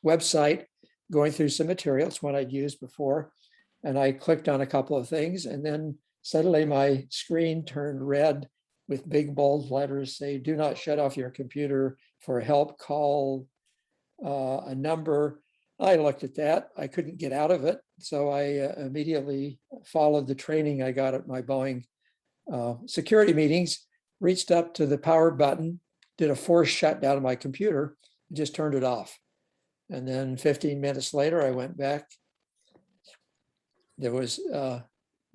website going through some materials, one I'd used before, and I clicked on a couple of things, and then suddenly my screen turned red with big bold letters say, do not shut off your computer. For help, call a number. I looked at that. I couldn't get out of it. So I immediately followed the training I got at my Boeing security meetings, reached up to the power button, did a forced shutdown of my computer, and just turned it off. And then 15 minutes later, I went back. There was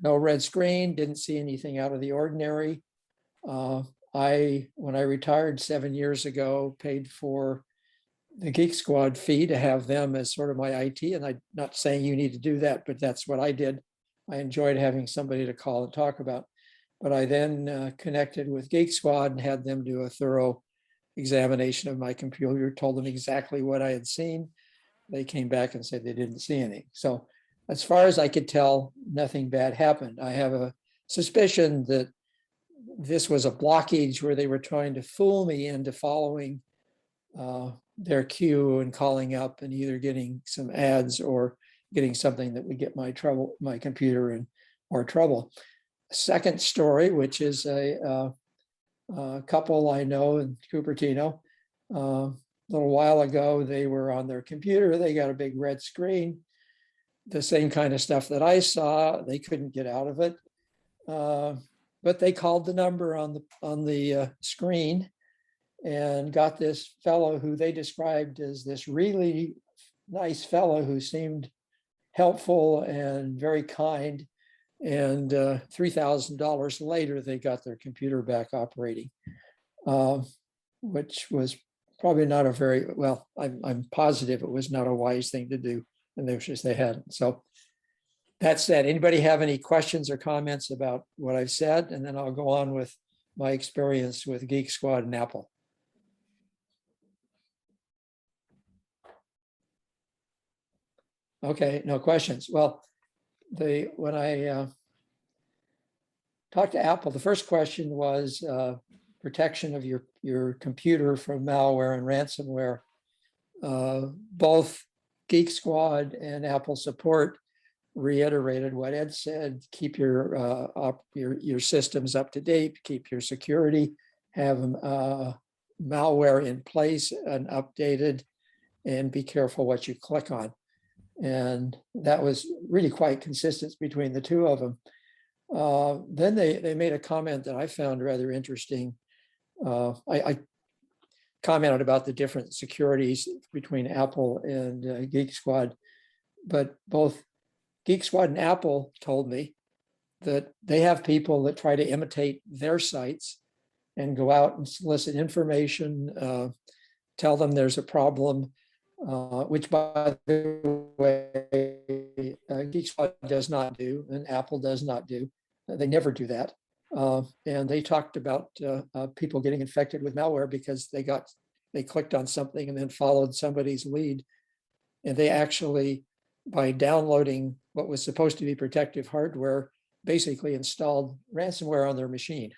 no red screen, didn't see anything out of the ordinary. When I retired 7 years ago, paid for the Geek Squad fee to have them as sort of my IT. And I'm not saying you need to do that, but that's what I did. I enjoyed having somebody to call and talk about. But I then connected with Geek Squad and had them do a thorough examination of my computer, told them exactly what I had seen. They came back and said they didn't see anything. So as far as I could tell, nothing bad happened. I have a suspicion that this was a blockage where they were trying to fool me into following their queue and calling up and either getting some ads or getting something that would get my computer in more trouble. Second story, which is a couple I know in Cupertino. A little while ago, they were on their computer. They got a big red screen, the same kind of stuff that I saw. They couldn't get out of it. but they called the number on the screen and got this fellow who they described as this really nice fellow who seemed helpful and very kind. And $3,000 later, they got their computer back operating, which was probably not a very, well, I'm positive it was not a wise thing to do, and they hadn't. So that said, anybody have any questions or comments about what I've said? And then I'll go on with my experience with Geek Squad and Apple. Okay, no questions. Well, when I talked to Apple, the first question was protection of your computer from malware and ransomware. Both Geek Squad and Apple support reiterated what Ed said: keep your systems up to date, keep your security, have malware in place and updated, and be careful what you click on. And that was really quite consistent between the two of them. Then they made a comment that I found rather interesting. I commented about the different securities between Apple and Geek Squad, but both Geek Squad and Apple told me that they have people that try to imitate their sites and go out and solicit information, tell them there's a problem, which, by the way, Geek Squad does not do and Apple does not do. They never do that. And they talked about people getting infected with malware because they clicked on something and then followed somebody's lead. And they actually, by downloading what was supposed to be protective hardware, basically installed ransomware on their machine.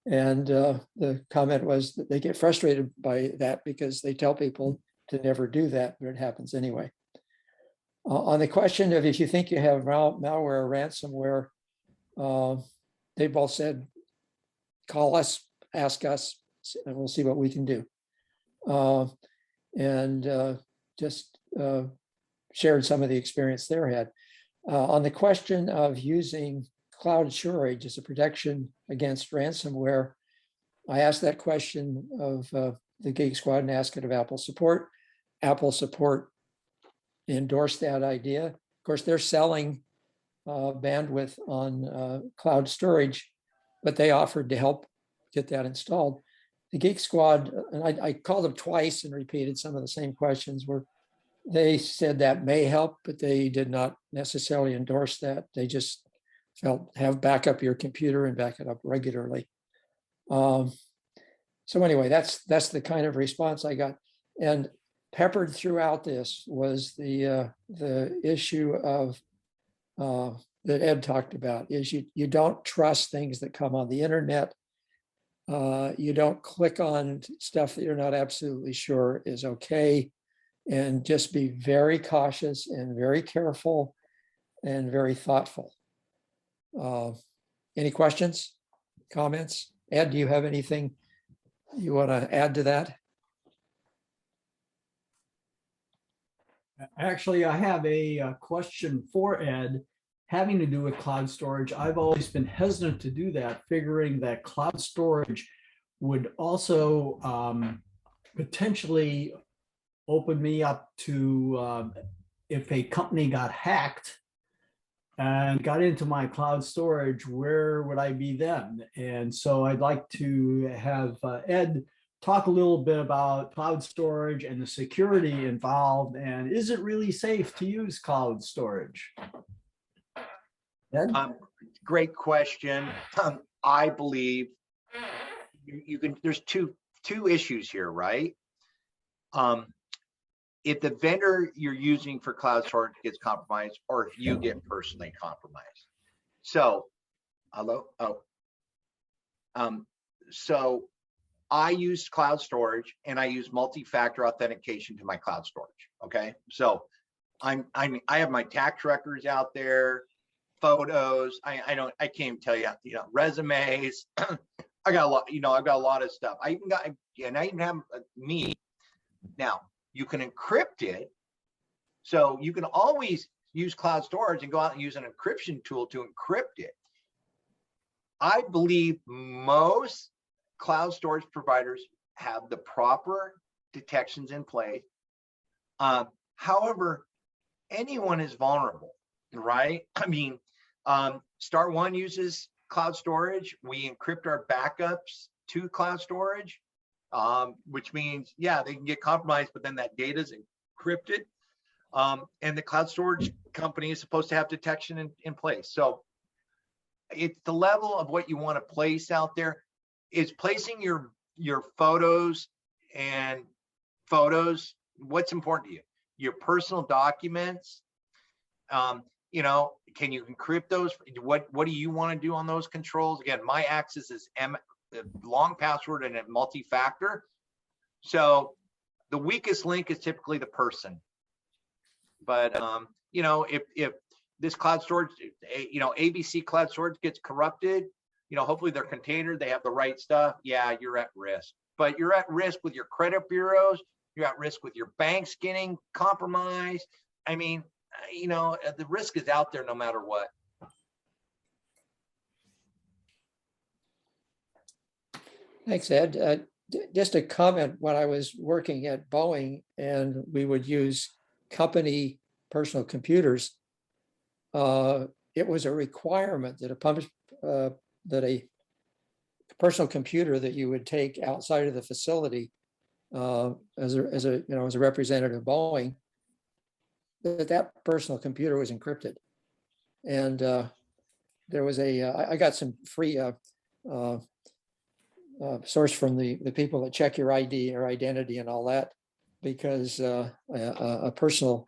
And the comment was that they get frustrated by that because they tell people to never do that, but it happens anyway. On the question of if you think you have malware or ransomware, they both said, call us, ask us, and we'll see what we can do. And just shared some of the experience they had. On the question of using cloud storage as a protection against ransomware, I asked that question of the Geek Squad and asked it of Apple support. Apple support endorsed that idea. Of course, they're selling bandwidth on cloud storage, but they offered to help get that installed. The Geek Squad, and I called them twice and repeated some of the same questions, where they said that may help, but they did not necessarily endorse that. They just felt have back up your computer and back it up regularly. So anyway, that's the kind of response I got. And peppered throughout this was the issue of that Ed talked about, is you don't trust things that come on the internet. You don't click on stuff that you're not absolutely sure is okay, and just be very cautious and very careful and very thoughtful. Any questions, comments? Ed, do you have anything you want to add to that? Actually, I have a question for Ed having to do with cloud storage. I've always been hesitant to do that, figuring that cloud storage would also potentially open me up to if a company got hacked and got into my cloud storage, where would I be then? And so I'd like to have Ed talk a little bit about cloud storage and the security involved, and is it really safe to use cloud storage? Ed? Great question. I believe you can. There's two issues here, right? If the vendor you're using for cloud storage gets compromised, or if you get personally compromised. So, hello. So I use cloud storage and I use multi-factor authentication to my cloud storage. Okay, so I have my tax records out there, photos. I can't even tell you, resumes. I got a lot. I've got a lot of stuff. I even have me. Now you can encrypt it, so you can always use cloud storage and go out and use an encryption tool to encrypt it. I believe most cloud storage providers have the proper detections in place. However, anyone is vulnerable, right? I mean, Star One uses cloud storage. We encrypt our backups to cloud storage, which means, yeah, they can get compromised, but then that data is encrypted. And the cloud storage company is supposed to have detection in place. So it's the level of what you want to place out there. Is placing your photos and photos, what's important to you? Your personal documents, you know, can you encrypt those? What do you want to do on those controls? Again, my access is long password and a multi-factor. So the weakest link is typically the person. But you know, if this cloud storage, you know, ABC cloud storage gets corrupted, you know, hopefully they're contained, they have the right stuff. Yeah, you're at risk. But you're at risk with your credit bureaus. You're at risk with your banks getting compromised. I mean, you know, the risk is out there no matter what. Thanks, Ed. Just a comment, when I was working at Boeing and we would use company personal computers, it was a requirement that a personal computer that you would take outside of the facility as a representative of Boeing, that personal computer was encrypted. And there was I got some free source from the people that check your ID or identity and all that, because a person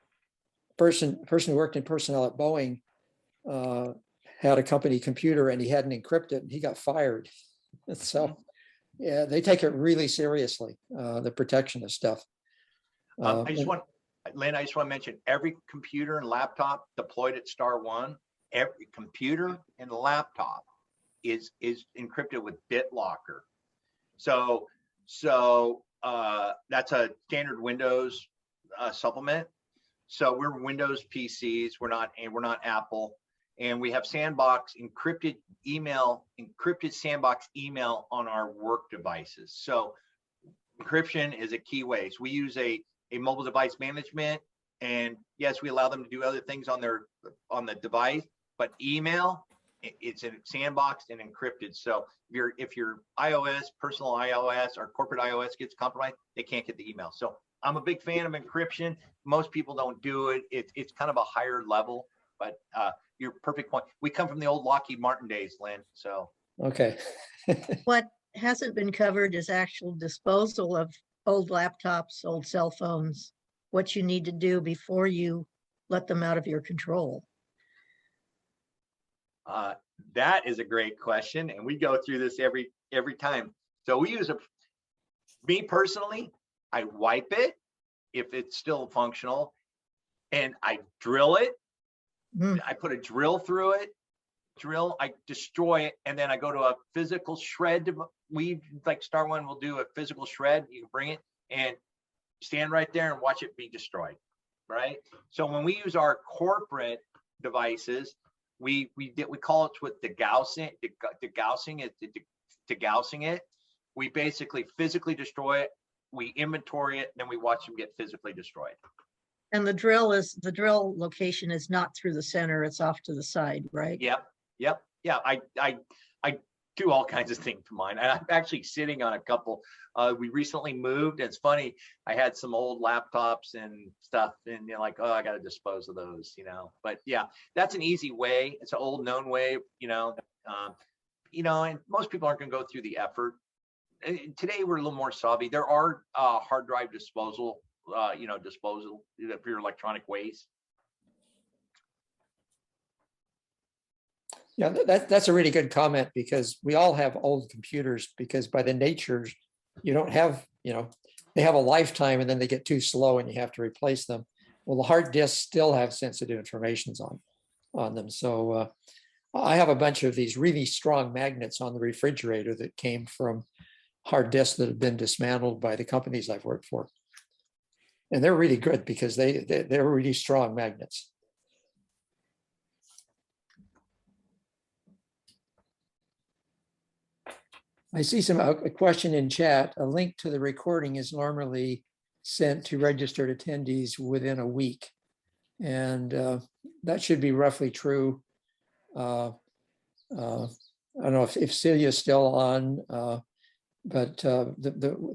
who worked in personnel at Boeing had a company computer and he hadn't encrypted and he got fired. So yeah, they take it really seriously, the protection of stuff. I just want to mention, every computer and laptop deployed at Star One, every computer and laptop is encrypted with BitLocker. So that's a standard Windows supplement. So we're Windows PCs. We're not Apple, and we have sandbox encrypted sandbox email on our work devices. So encryption is a key way. So we use a mobile device management, and yes, we allow them to do other things on the device, but email, it's in sandboxed and encrypted. So if your iOS, personal iOS or corporate iOS gets compromised, they can't get the email. So I'm a big fan of encryption. Most people don't do it. It's kind of a higher level, but your perfect point. We come from the old Lockheed Martin days, Lynn. So okay. What hasn't been covered is actual disposal of old laptops, old cell phones, what you need to do before you let them out of your control. That is a great question, and we go through this every time. So we use me personally, I wipe it if it's still functional, and I drill it. I put a drill through it, I destroy it, and then I go to a physical shred. We, like Star One, will do a physical shred. You can bring it and stand right there and watch it be destroyed, right? So when we use our corporate devices, we call it with degaussing it. We basically physically destroy it, we inventory it, then we watch them get physically destroyed. And the drill location is not through the center, it's off to the side, right? Yep. Yeah, I do all kinds of things to mine. And I'm actually sitting on a couple. We recently moved. And it's funny, I had some old laptops and stuff, and you're like, oh, I got to dispose of those, you know. But yeah, that's an easy way. It's an old known way, you know. And most people aren't going to go through the effort. Today we're a little more savvy. There are hard drive disposal, disposal for your electronic waste. Yeah, that's a really good comment, because we all have old computers, because by the nature, you don't have, they have a lifetime and then they get too slow and you have to replace them. Well, the hard disks still have sensitive information on them. So I have a bunch of these really strong magnets on the refrigerator that came from hard disks that have been dismantled by the companies I've worked for. And they're really good because they're really strong magnets. I see a question in chat. A link to the recording is normally sent to registered attendees within a week. And that should be roughly true. I don't know if Celia's still on, but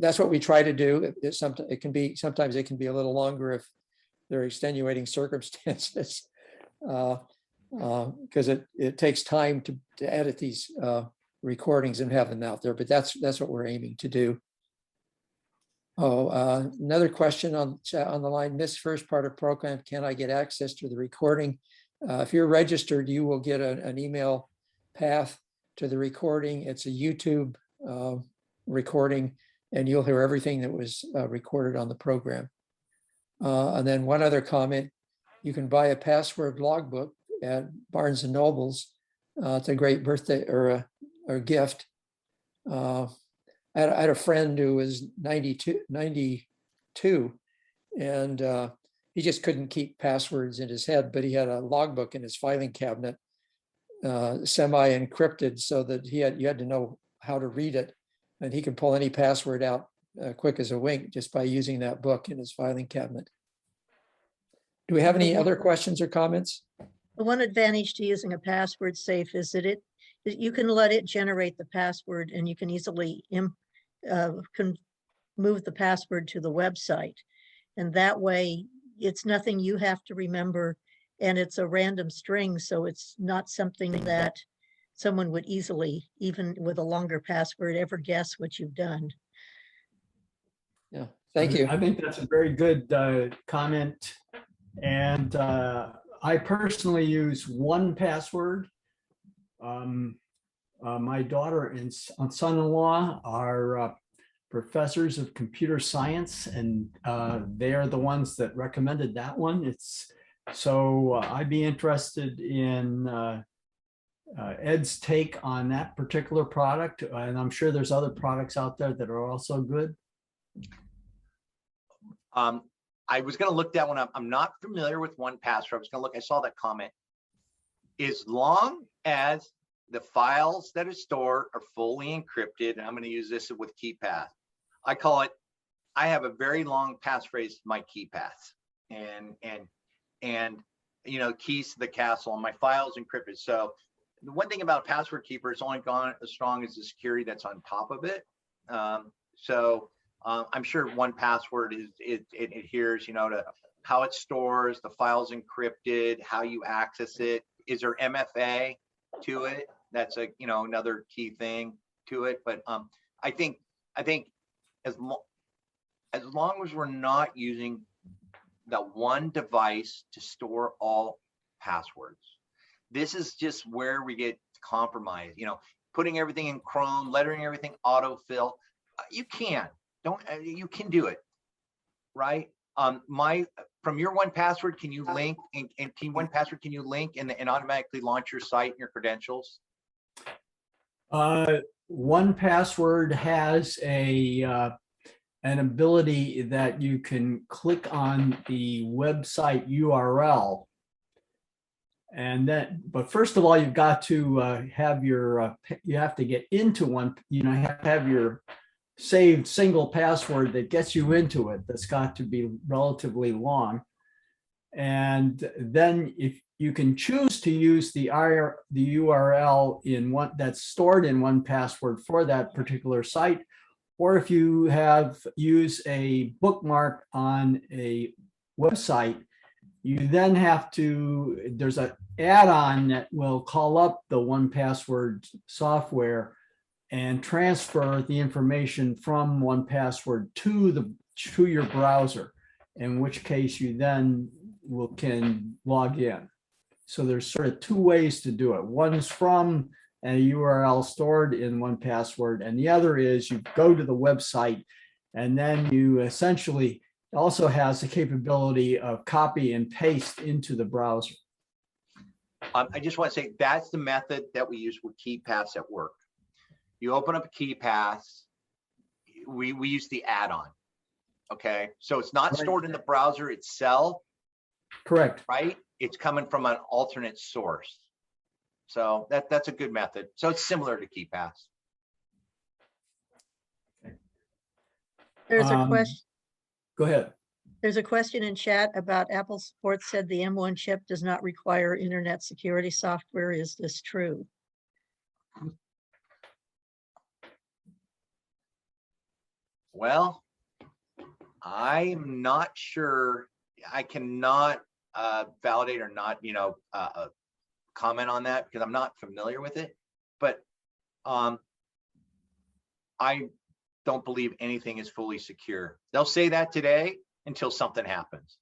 that's what we try to do. Sometimes it can be a little longer if there are extenuating circumstances, because it takes time to edit these recordings and have them out there. But that's what we're aiming to do. Oh, another question on the line. This first part of program, can I get access to the recording? If you're registered, you will get an email path to the recording. It's a YouTube recording, and you'll hear everything that was recorded on the program. And then one other comment, you can buy a password logbook at Barnes and Noble's. It's a great birthday or a gift. I had a friend who was 92, and he just couldn't keep passwords in his head, but he had a logbook in his filing cabinet, semi-encrypted, so that you had to know how to read it, and he could pull any password out quick as a wink just by using that book in his filing cabinet. Do we have any other questions or comments? The one advantage to using a password safe is that you can let it generate the password, and you can easily move the password to the website. And that way, it's nothing you have to remember, and it's a random string, so it's not something that someone would easily, even with a longer password, ever guess what you've done. Yeah, thank you. I think that's a very good comment. And I personally use 1Password. My daughter and son-in-law are professors of computer science, and they are the ones that recommended that one. So I'd be interested in Ed's take on that particular product, and I'm sure there's other products out there that are also good. I was going to look that one up. I'm not familiar with 1Password. I was going to look. I saw that comment. As long as the files that are stored are fully encrypted, and I'm going to use this with KeyPass. I call it, I have a very long passphrase to my KeyPass, and you know, keys to the castle, and my files encrypted. So the one thing about Password Keeper, it's only gone as strong as the security that's on top of it. I'm sure 1Password it adheres, you know, to how it stores the files encrypted, how you access it. Is there MFA to it? That's another key thing to it. But I think as long as we're not using that one device to store all passwords, this is just where we get compromised. You know, putting everything in Chrome, letting everything autofill. You can do it, right? From your 1Password, can you link and 1Password can you link and automatically launch your site and your credentials? 1Password has an ability that you can click on the website URL, and then, but first of all, you've got to have your you have to get into one. You know, you have to have your saved single password that gets you into it. That's got to be relatively long. And then if you can choose to use the URL in one that's stored in 1Password for that particular site, or if you use a bookmark on a website, you then have to, there's an add-on that will call up the 1Password software and transfer the information from 1Password to your browser, in which case you then can log in. So there's sort of two ways to do it. One's from a URL stored in 1Password, and the other is you go to the website, and then you essentially also has the capability of copy and paste into the browser. I just want to say that's the method that we use with KeyPass at work. You open up a KeyPass, we use the add-on. Okay, so it's not stored in the browser itself. Correct. Right? It's coming from an alternate source. So that's a good method. So it's similar to KeyPass. There's a question. Go ahead. There's a question in chat about Apple support said the M1 chip does not require internet security software. Is this true? Well, I'm not sure. I cannot validate or not, comment on that because I'm not familiar with it. But I don't believe anything is fully secure. They'll say that today until something happens.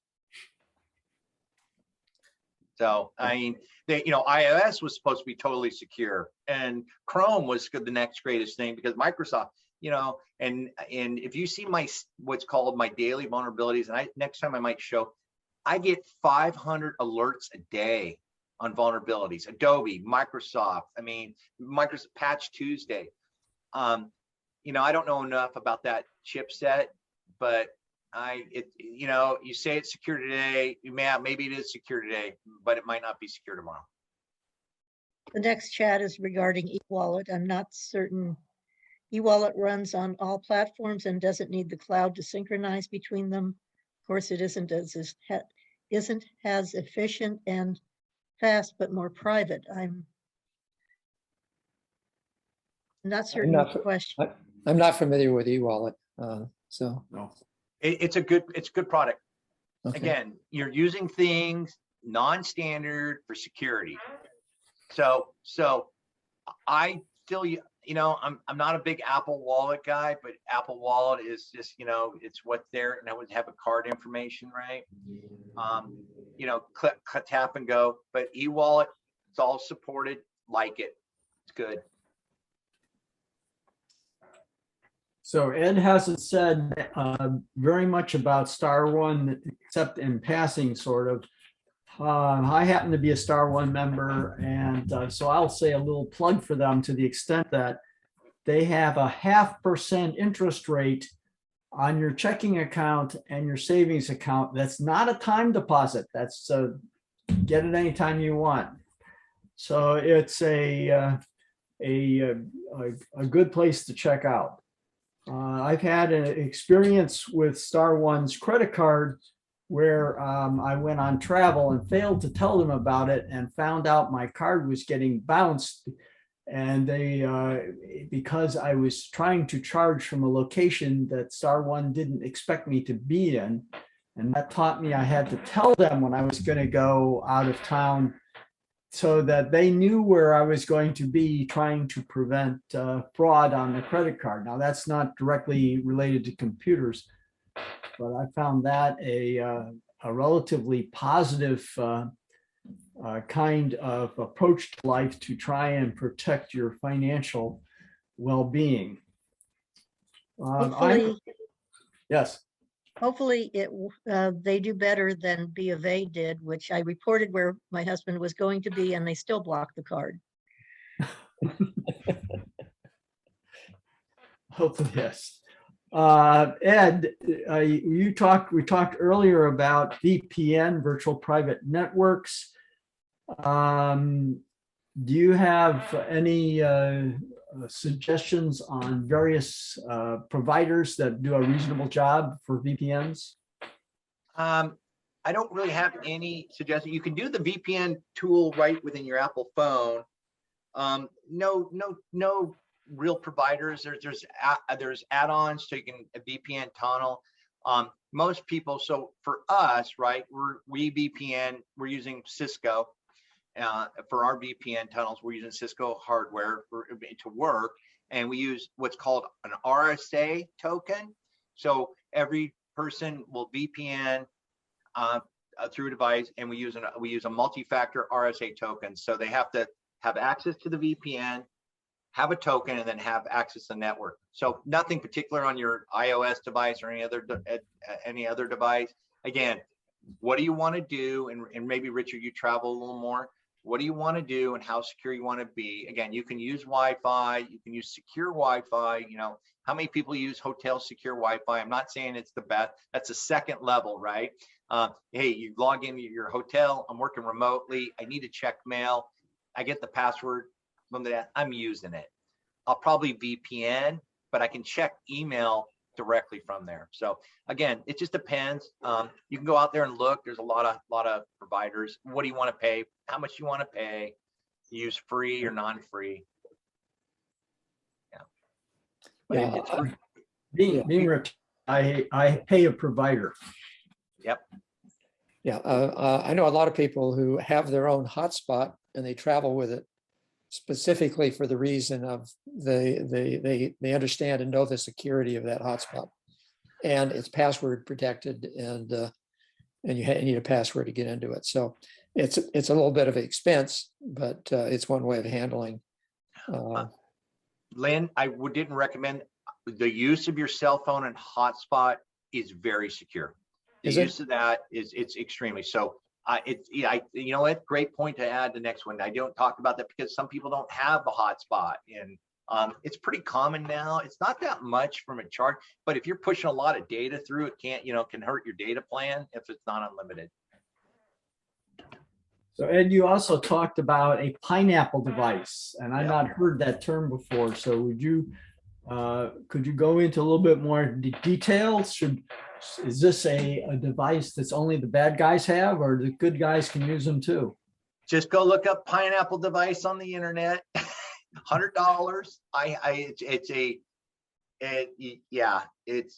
So, I mean, iOS was supposed to be totally secure, and Chrome was the next greatest thing because Microsoft, and if you see what's called my daily vulnerabilities, and next time I might show, I get 500 alerts a day on vulnerabilities. Adobe, Microsoft, Microsoft Patch Tuesday. I don't know enough about that chipset, but you say it's secure today, maybe it is secure today, but it might not be secure tomorrow. The next chat is regarding e-wallet. I'm not certain. E-wallet runs on all platforms and doesn't need the cloud to synchronize between them. Of course, it isn't as efficient and fast, but more private. I'm not certain of the question. I'm not familiar with e-wallet, so No. It's a good product. okay. Again, you're using things non-standard for security. So I still, I'm not a big Apple Wallet guy, but Apple Wallet is just, it's what's there, and I would have a card information, right? Click, tap and go. But e-wallet, it's all supported. Like it, it's good. So Ed hasn't said very much about StarOne, except in passing, sort of. I happen to be a StarOne member, and so I'll say a little plug for them to the extent that they have a 0.5% interest rate on your checking account and your savings account. That's not a time deposit. That's get it anytime you want. So it's a good place to check out. I've had an experience with StarOne's credit card where I went on travel and failed to tell them about it and found out my card was getting bounced. And they, because I was trying to charge from a location that StarOne didn't expect me to be in, and that taught me I had to tell them when I was going to go out of town so that they knew where I was going to be, trying to prevent fraud on the credit card. Now, that's not directly related to computers, but I found that a relatively positive kind of approach to life to try and protect your financial well-being. Yes. Hopefully they do better than B of A did, which I reported where my husband was going to be, and they still blocked the card. Hopefully, yes. Ed, we talked earlier about VPN, virtual private networks. Do you have any suggestions on various providers that do a reasonable job for VPNs? I don't really have any suggestions. You can do the VPN tool right within your Apple phone. No real providers. There's add-ons so you can a VPN tunnel. Most people. So for us, right, we VPN. We're using Cisco. For our VPN tunnels, we're using Cisco hardware to work, and we use what's called an RSA token. So every person will VPN through a device, and we use a multi-factor RSA token. So they have to have access to the VPN, have a token, and then have access to the network. So nothing particular on your iOS device or any other device. Again, what do you want to do? And maybe Richard, you travel a little more. What do you want to do and how secure you want to be? Again, you can use Wi-Fi, you can use secure Wi-Fi. How many people use hotel secure Wi-Fi? I'm not saying it's the best. That's a second level, right? Hey, you log into your hotel. I'm working remotely. I need to check mail. I get the password from that. I'm using it. I'll probably VPN, but I can check email directly from there. So again, it just depends. You can go out there and look. There's a lot of providers. What do you want to pay? How much you want to pay? Use free or non-free. Yeah. But Yeah, it's free. I pay a provider. Yep. Yeah, I know a lot of people who have their own hotspot and they travel with it specifically for the reason of they understand and know the security of that hotspot, and it's password protected, and you need a password to get into it. So it's a little bit of an expense, but it's one way of handling. Lynn, didn't recommend the use of your cell phone and hotspot is very secure. The use of that it's extremely so. You know what? Great point to add. The next one. I don't talk about that because some people don't have the hotspot, and it's pretty common now. It's not that much from a charge, but if you're pushing a lot of data through, it can hurt your data plan if it's not unlimited. So Ed, you also talked about a pineapple device, and I've not heard that term before. So could you go into a little bit more details? Is this a device that's only the bad guys have, or the good guys can use them too? Just go look up pineapple device on the internet. $100.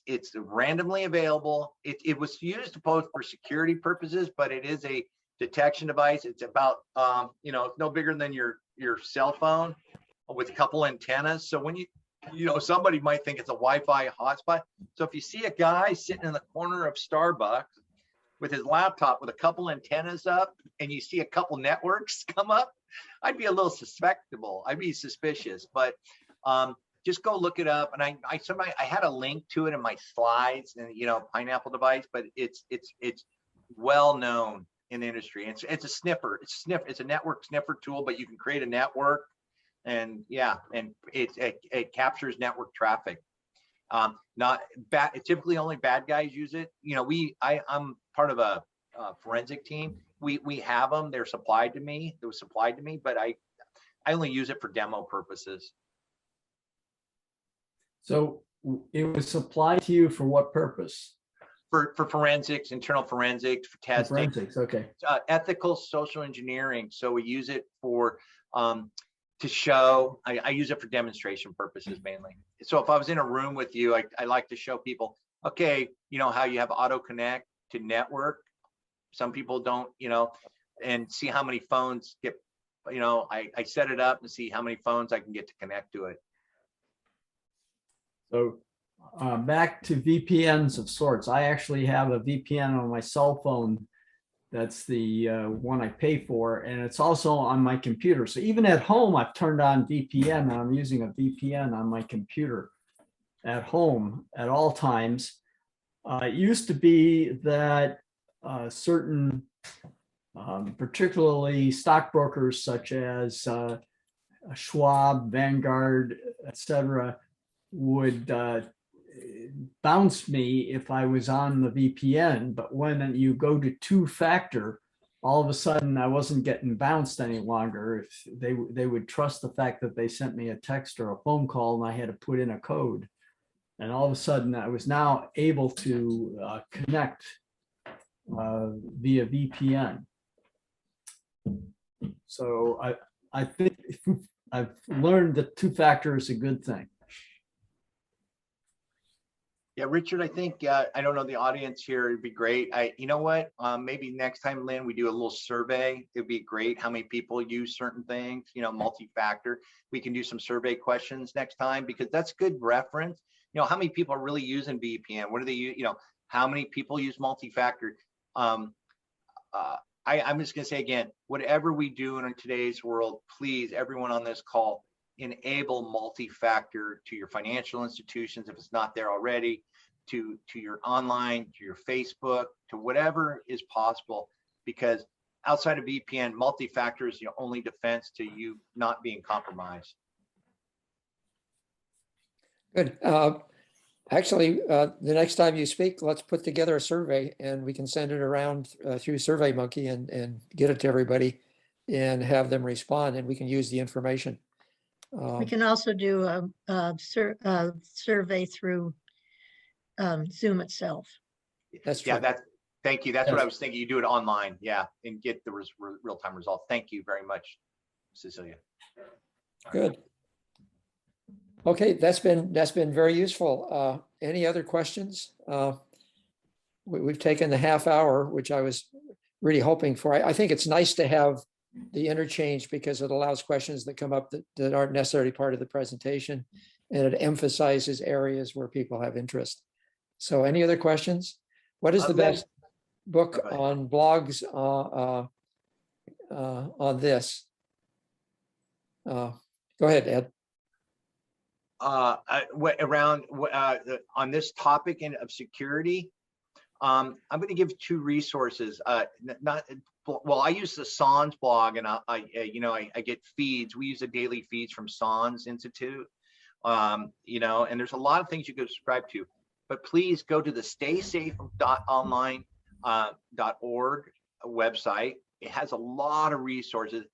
It's randomly available. It was used both for security purposes, but it is a detection device. It's about it's no bigger than your cell phone with a couple antennas. So when somebody might think it's a Wi-Fi hotspot. So if you see a guy sitting in the corner of Starbucks with his laptop with a couple antennas up, and you see a couple networks come up, I'd be a little susceptible. I'd be suspicious. But just go look it up. And I had a link to it in my slides, and pineapple device, but it's well known in the industry. It's a sniffer. It's a network sniffer tool, but you can create a network. And it captures network traffic. Not bad. Typically, only bad guys use it. I'm part of a forensic team. We have them. They're supplied to me. It was supplied to me, but I only use it for demo purposes. So it was supplied to you for what purpose? For forensics, internal forensics, for testing. Forensics, okay. Ethical social engineering. So we use it for to show. I use it for demonstration purposes mainly. So if I was in a room with you, I like to show people, okay, how you have auto connect to network. Some people don't, and see how many phones get, I set it up and see how many phones I can get to connect to it. So back to VPNs of sorts. I actually have a VPN on my cell phone. That's the one I pay for, and it's also on my computer. So even at home, I've turned on VPN, and I'm using a VPN on my computer at home at all times. It used to be that certain, particularly stockbrokers such as Schwab, Vanguard, etc., would bounce me if I was on the VPN, but when you go to two-factor, all of a sudden I wasn't getting bounced any longer. If they would trust the fact that they sent me a text or a phone call and I had to put in a code, and all of a sudden I was now able to connect via VPN. So I think I've learned that two-factor is a good thing. Yeah, Richard, I think, I don't know the audience here, it'd be great. You know what, maybe next time, Lynn, we do a little survey. It'd be great how many people use certain things, multi-factor. We can do some survey questions next time, because that's good reference. How many people are really using VPN? What do they use? How many people use multi-factor? I'm just gonna say again, whatever we do in today's world, please, everyone on this call, enable multi-factor to your financial institutions if it's not there already, to your online, to your Facebook, to whatever is possible, because outside of VPN, multi-factor is the only defense to you not being compromised. Good. Actually, the next time you speak, let's put together a survey and we can send it around through SurveyMonkey and get it to everybody and have them respond, and we can use the information. We can also do a survey through Zoom itself. That's Yeah, true. thank you. That's what Yes. I was thinking. You do it online, yeah, and get the real-time results. Thank you very much, Cecilia. Good. Okay, that's been very useful. Any other questions? We've taken the half hour, which I was really hoping for. I think it's nice to have the interchange because it allows questions that come up that aren't necessarily part of the presentation, and it emphasizes areas where people have interest. So any other questions? What is the best book Go ahead. on blogs on this? Go ahead, Ed. On this topic of security, I'm going to give two resources. I use the SONS blog, and I get feeds. We use the daily feeds from SONS Institute, and there's a lot of things you can subscribe to. But please go to the staysafe.online.org website. It has a lot of resources,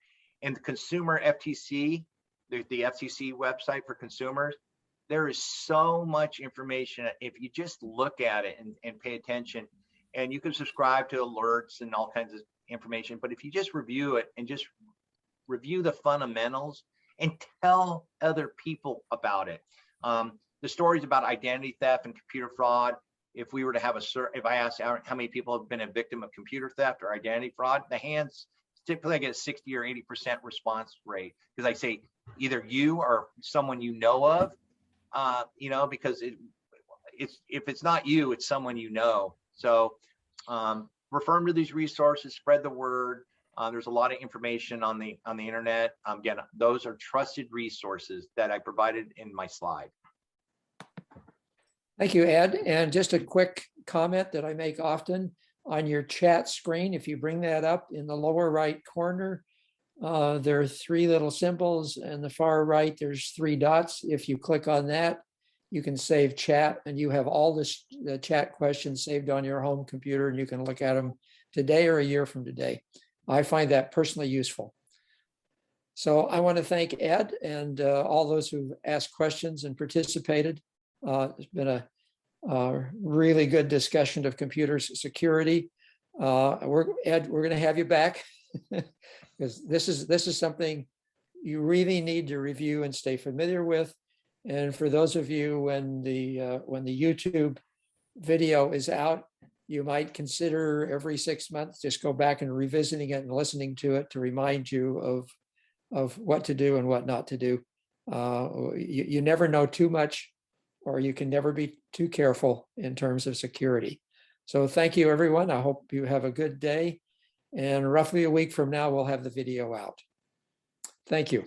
and the consumer FTC, the FTC website for consumers. There is so much information if you just look at it and pay attention, and you can subscribe to alerts and all kinds of information. But if you just review it and just review the fundamentals and tell other people about it. The stories about identity theft and computer fraud, if we were to have if I asked how many people have been a victim of computer theft or identity fraud, the hands typically get a 60 or 80% response rate, because I say either you or someone you know of, because if it's not you, it's someone you know. So refer them to these resources, spread the word. There's a lot of information on the internet. Again, those are trusted resources that I provided in my slide. Thank you, Ed. And just a quick comment that I make often on your chat screen. If you bring that up in the lower right corner, there are three little symbols, and the far right, there's three dots. If you click on that, you can save chat, and you have all the chat questions saved on your home computer, and you can look at them today or a year from today. I find that personally useful. So I want to thank Ed and all those who've asked questions and participated. It's been a really good discussion of computer security. Ed, we're going to have you back because this is something you really need to review and stay familiar with. And for those of you, when the YouTube video is out, you might consider every 6 months just go back and revisiting it and listening to it to remind you of what to do and what not to do. You never know too much, or you can never be too careful in terms of security. So thank you, everyone. I hope you have a good day. And roughly a week from now, we'll have the video out. Thank you.